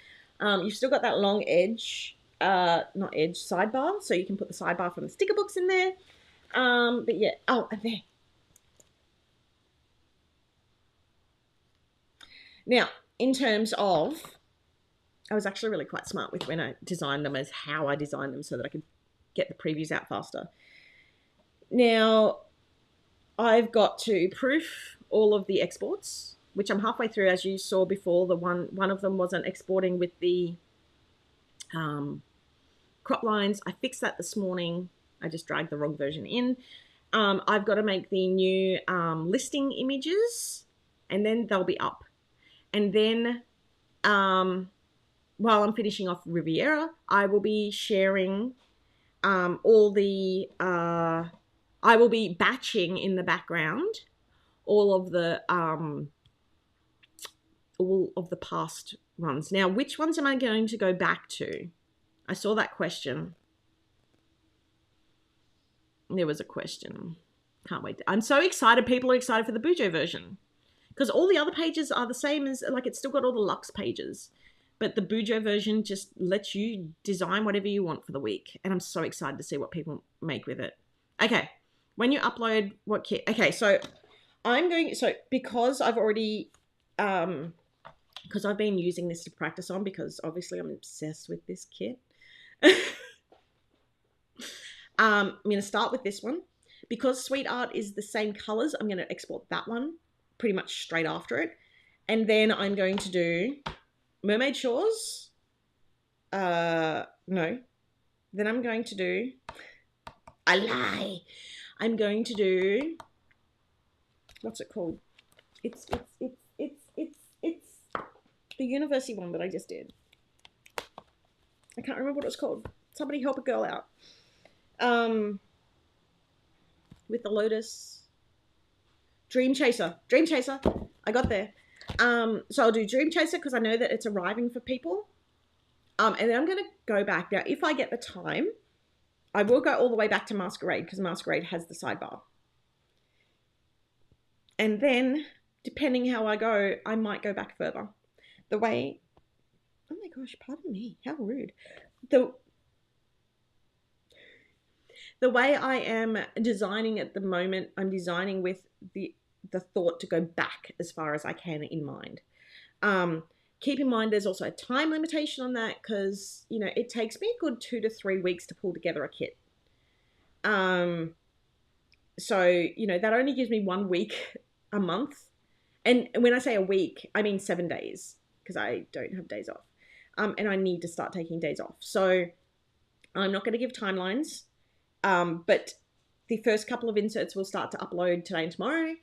You've still got that long edge, not edge, sidebar. So you can put the sidebar from the sticker books in there. But yeah, oh, and there. Now, in terms of, I was actually really quite smart with when I designed them as how I designed them so that I could get the previews out faster. Now, I've got to proof all of the exports, which I'm halfway through, as you saw before. The one of them wasn't exporting with the crop lines. I fixed that this morning. I just dragged the wrong version in. I've got to make the new listing images, and then they'll be up. And then while I'm finishing off Riviera, I will be sharing all the, I will be batching in the background all of the past ones. Now, which ones am I going to go back to? I saw that question. There was a question. Can't wait. I'm so excited. People are excited for the Bujo version because all the other pages are the same as, like, it's still got all the Luxe pages, but the Bujo version just lets you design whatever you want for the week. And I'm so excited to see what people make with it. Okay. When you upload what kit, okay. So because I've already, because I've been using this to practice on, because obviously I'm obsessed with this kit. I'm going to start with this one. Because Sweet Art is the same colors, I'm going to export that one pretty much straight after it. And then I'm going to do Mermaid Shores. No. Then I'm going to do, I lie. I'm going to do, what's it called? It's the university one that I just did. I can't remember what it's called. Somebody help a girl out. With the Lotus. Dream Chaser. I got there. So I'll do Dream Chaser because I know that it's arriving for people. And then I'm going to go back. Now, if I get the time, I will go all the way back to Masquerade because Masquerade has the sidebar. And then, depending how I go, I might go back further. The way, oh my gosh, pardon me, how rude. The way I am designing at the moment, I'm designing with the thought to go back as far as I can in mind. Keep in mind there's also a time limitation on that because, you know, it takes me a good 2 to 3 weeks to pull together a kit. So, you know, that only gives me 1 week a month. And when I say a week, I mean 7 days because I don't have days off. And I need to start taking days off. So I'm not going to give timelines. But the first couple of inserts will start to upload today and tomorrow.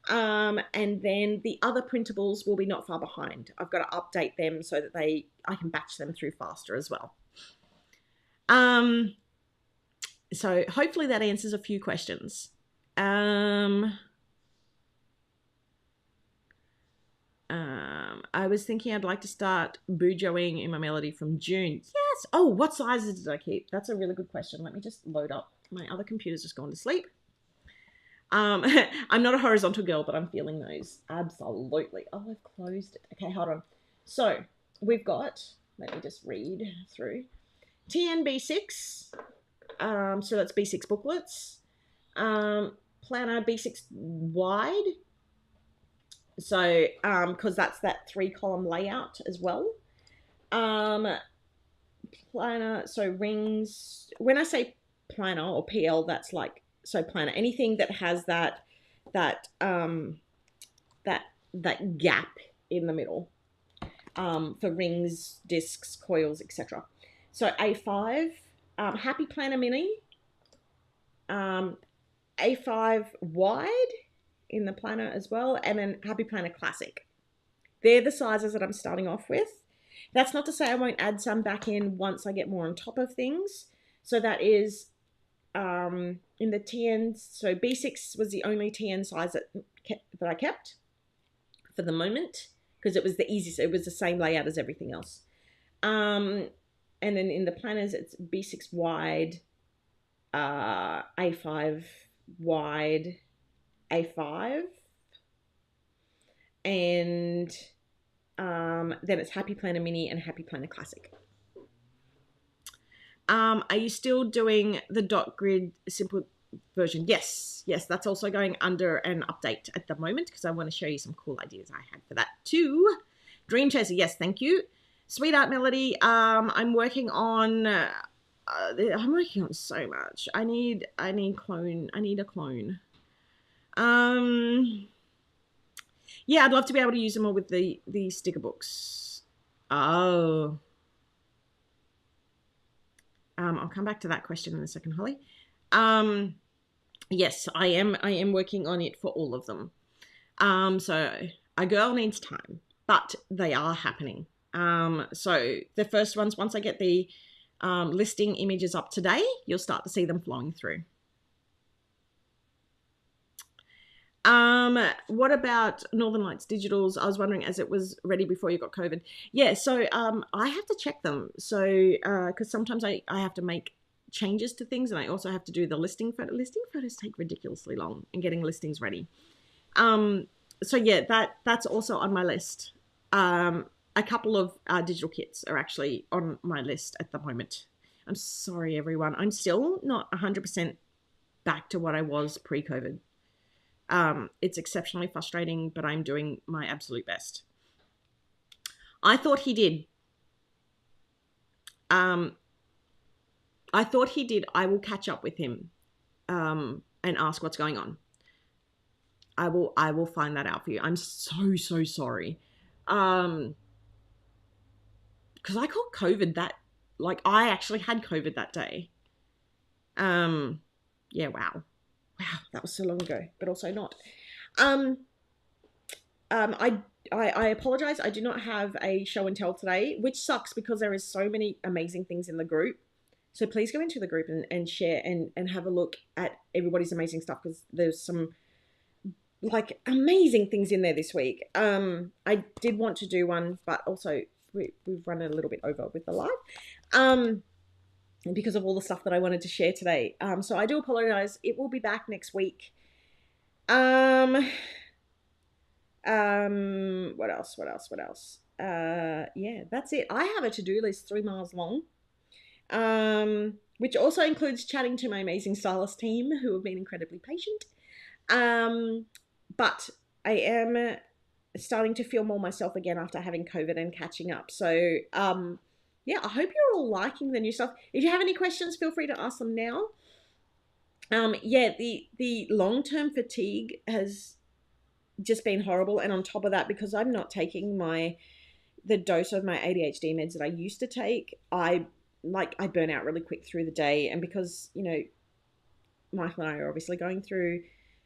And then the other printables will be not far behind. I've got to update them so that I can batch them through faster as well. So hopefully that answers a few questions. I was thinking I'd like to start bujoing in my melody from June. Yes. Oh, what sizes did I keep? That's a really good question. Let me just load up. My other computer's just gone to sleep. I'm not a horizontal girl, but I'm feeling those. Absolutely. Oh, I've closed it. Okay, hold on. So we've got, let me just read through. TNB6. So that's B6 booklets. Planner B6 wide. So, because that's that 3-column layout as well. planner, so rings, when I say planner or PL, that's like, so planner, anything that has that that that gap in the middle, for rings, discs, coils, etc. So A5, Happy Planner Mini, A5 wide in the planner as well, and then Happy Planner Classic. They're the sizes that I'm starting off with. That's not to say I won't add some back in once I get more on top of things. So that is in the TN. So B6 was the only TN size that I kept for the moment, because it was the easiest. It was the same layout as everything else. And then in the planners, it's B6 wide, A5 wide, A5, and then it's Happy Planner Mini and Happy Planner Classic. Are you still doing the dot grid simple version? Yes, that's also going under an update at the moment, because I want to show you some cool ideas I had for that too. Dream Chaser, yes, thank you. Sweetheart Melody, I'm working on so much. I need a clone. Yeah, I'd love to be able to use them all with the sticker books. Oh. I'll come back to that question in a second, Holly. Yes, I am working on it for all of them. So a girl needs time, but they are happening. So the first ones, once I get the listing images up today, you'll start to see them flowing through. What about Northern Lights Digitals? I was wondering, as it was ready before you got COVID. Yeah, so I have to check them. So because sometimes I have to make changes to things, and I also have to do the listing photo. Listing photos take ridiculously long in getting listings ready. So yeah, that's also on my list. A couple of digital kits are actually on my list at the moment. I'm sorry, everyone. I'm still not 100% back to what I was pre-COVID. It's exceptionally frustrating, but I'm doing my absolute best. I thought he did. I will catch up with him and ask what's going on. I will find that out for you. I'm so sorry. Because I caught COVID I actually had COVID that day. Yeah, wow, that was so long ago, but also not. I apologize. I do not have a show and tell today, which sucks because there is so many amazing things in the group. So please go into the group and share and have a look at everybody's amazing stuff, because there's some amazing things in there this week. I did want to do one, but also we've run a little bit over with the live. Because of all the stuff that I wanted to share today. So I do apologize. It will be back next week. What else? Yeah, that's it. I have a to-do list 3 miles long, which also includes chatting to my amazing stylist team who have been incredibly patient. But I am starting to feel more myself again after having COVID and catching up. So, yeah, I hope you're all liking the new stuff. If you have any questions, feel free to ask them now. Yeah, the long-term fatigue has just been horrible. And on top of that, because I'm not taking the dose of my ADHD meds that I used to take, I burn out really quick through the day. And because, Michael and I are obviously going through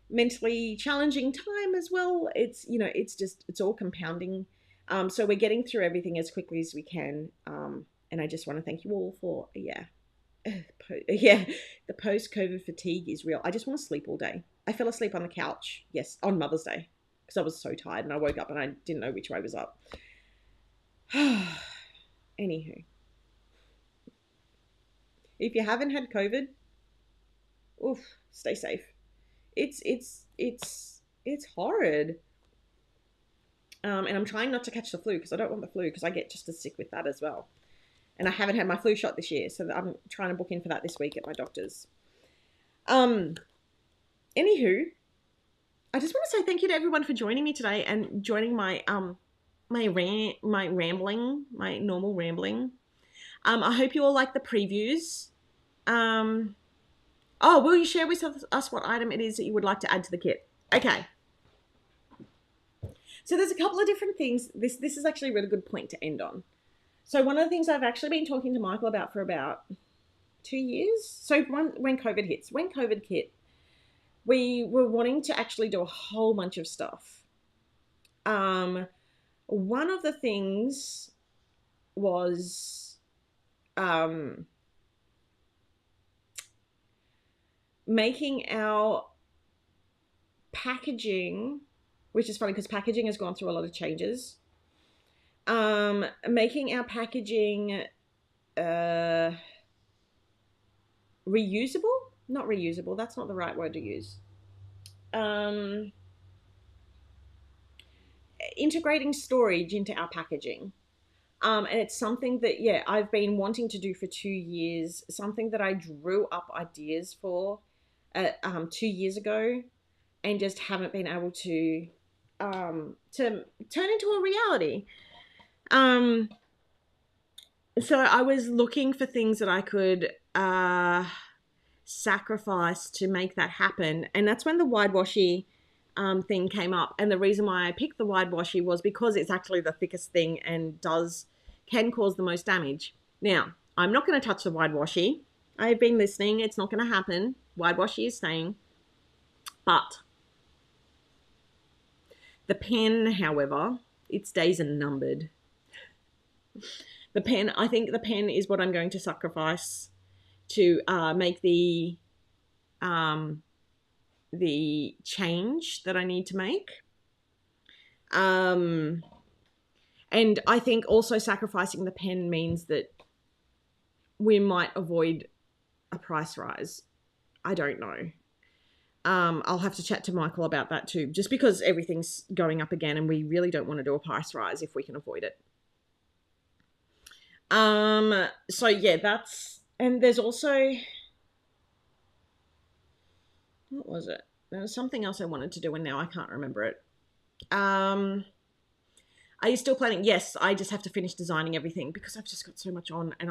mentally challenging time as well, it's all compounding. So we're getting through everything as quickly as we can. And I just want to thank you all for, the post-COVID fatigue is real. I just want to sleep all day. I fell asleep on the couch, yes, on Mother's Day, because I was so tired and I woke up and I didn't know which way was up. Anywho, if you haven't had COVID, stay safe. It's horrid. And I'm trying not to catch the flu because I don't want the flu, because I get just as sick with that as well. And I haven't had my flu shot this year, so I'm trying to book in for that this week at my doctor's. Anywho, I just want to say thank you to everyone for joining me today and joining my my normal rambling. I hope you all like the previews. Oh, will you share with us what item it is that you would like to add to the kit? Okay. So there's a couple of different things. This is actually a really good point to end on. So one of the things I've actually been talking to Michael about for about 2 years. So when COVID hit, we were wanting to actually do a whole bunch of stuff. One of the things was making our packaging, which is funny because packaging has gone through a lot of changes. Making our packaging reusable? Not reusable, that's not the right word to use. Integrating storage into our packaging. And it's something that, yeah, I've been wanting to do for 2 years, something that I drew up ideas for 2 years ago and just haven't been able to turn into a reality. So I was looking for things that I could sacrifice to make that happen. And that's when the wide washi thing came up. And the reason why I picked the wide washi was because it's actually the thickest thing and can cause the most damage. Now, I'm not going to touch the wide washi. I've been listening. It's not going to happen. Wide washi is staying. But the pen, however, its days are numbered. I think the pen is what I'm going to sacrifice to make the change that I need to make. And I think also sacrificing the pen means that we might avoid a price rise. I don't know. I'll have to chat to Michael about that too, just because everything's going up again and we really don't want to do a price rise if we can avoid it. So yeah, and there's also, what was it? There was something else I wanted to do and now I can't remember it. Are you still planning? Yes, I just have to finish designing everything because I've just got so much on and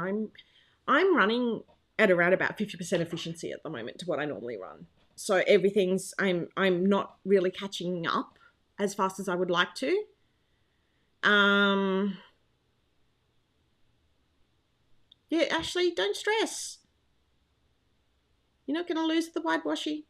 I'm running at around about 50% efficiency at the moment to what I normally run. So I'm not really catching up as fast as I would like to. Yeah, Ashley, don't stress. You're not going to lose the wide washi.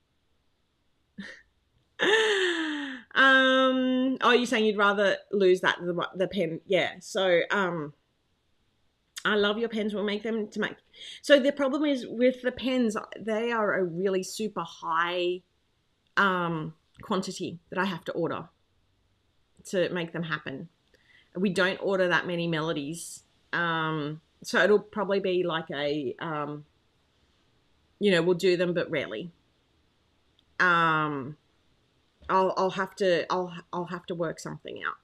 Oh, you're saying you'd rather lose the pen? Yeah. So I love your pens. We'll make them to make. So the problem is with the pens, they are a really super high quantity that I have to order to make them happen. We don't order that many melodies. So it'll probably be like a, we'll do them, but rarely. I'll have to work something out.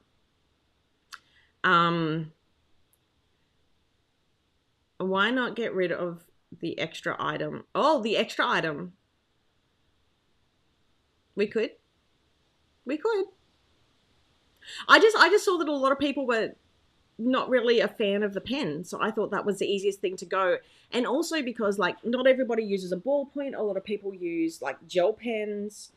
Why not get rid of the extra item? Oh, the extra item. We could. I just saw that a lot of people were not really a fan of the pen, so I thought that was the easiest thing to go. And also because like not everybody uses a ballpoint, a lot of people use like gel pens,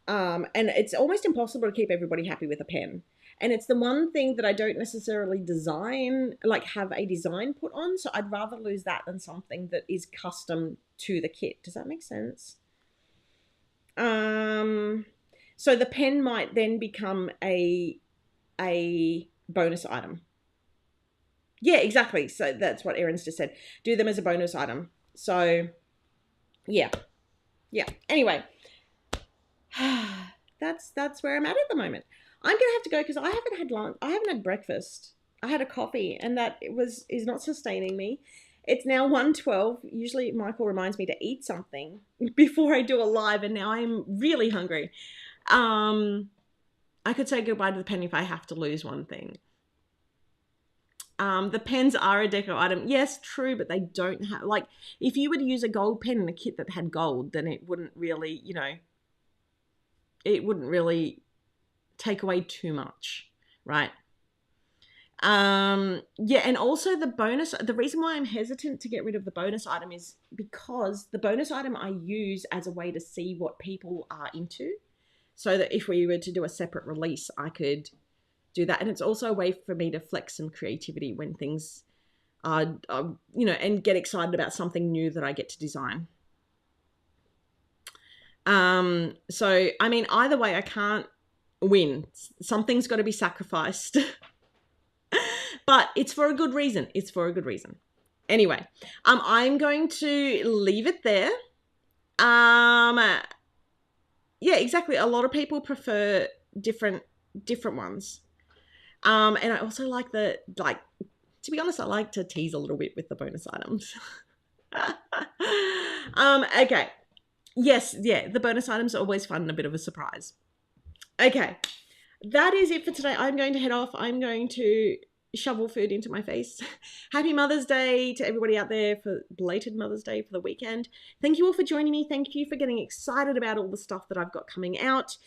and it's almost impossible to keep everybody happy with a pen. And it's the one thing that I don't necessarily have a design put on, so I'd rather lose that than something that is custom to the kit. Does that make sense? So the pen might then become a bonus item. Yeah, exactly. So that's what Erin's just said. Do them as a bonus item. So, yeah. Anyway, that's where I'm at the moment. I'm gonna have to go because I haven't had lunch. I haven't had breakfast. I had a coffee, and that is not sustaining me. It's now 1:12. Usually, Michael reminds me to eat something before I do a live, and now I'm really hungry. I could say goodbye to the pen if I have to lose one thing. The pens are a deco item. Yes, true, but they don't have, like, if you were to use a gold pen in a kit that had gold, then it wouldn't really, it wouldn't really take away too much, right? Yeah, and also the reason why I'm hesitant to get rid of the bonus item is because the bonus item I use as a way to see what people are into, so that if we were to do a separate release, I could do that. And it's also a way for me to flex some creativity when things are and get excited about something new that I get to design. So I mean, either way, I can't win. Something's got to be sacrificed. But it's for a good reason. It's for a good reason. Anyway, I'm going to leave it there. Yeah, exactly. A lot of people prefer different ones. And I also like to be honest, I like to tease a little bit with the bonus items. Okay. Yes, yeah, the bonus items are always fun and a bit of a surprise. Okay. That is it for today. I'm going to head off. I'm going to shovel food into my face. Happy Mother's Day to everybody out there, for belated Mother's Day for the weekend. Thank you all for joining me. Thank you for getting excited about all the stuff that I've got coming out.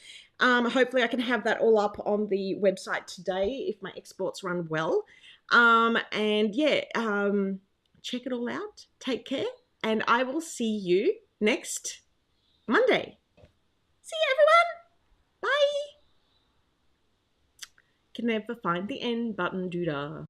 Hopefully I can have that all up on the website today if my exports run well. And yeah, check it all out. Take care, and I will see you next Monday. See you, everyone. Bye. Can never find the end button, doodah.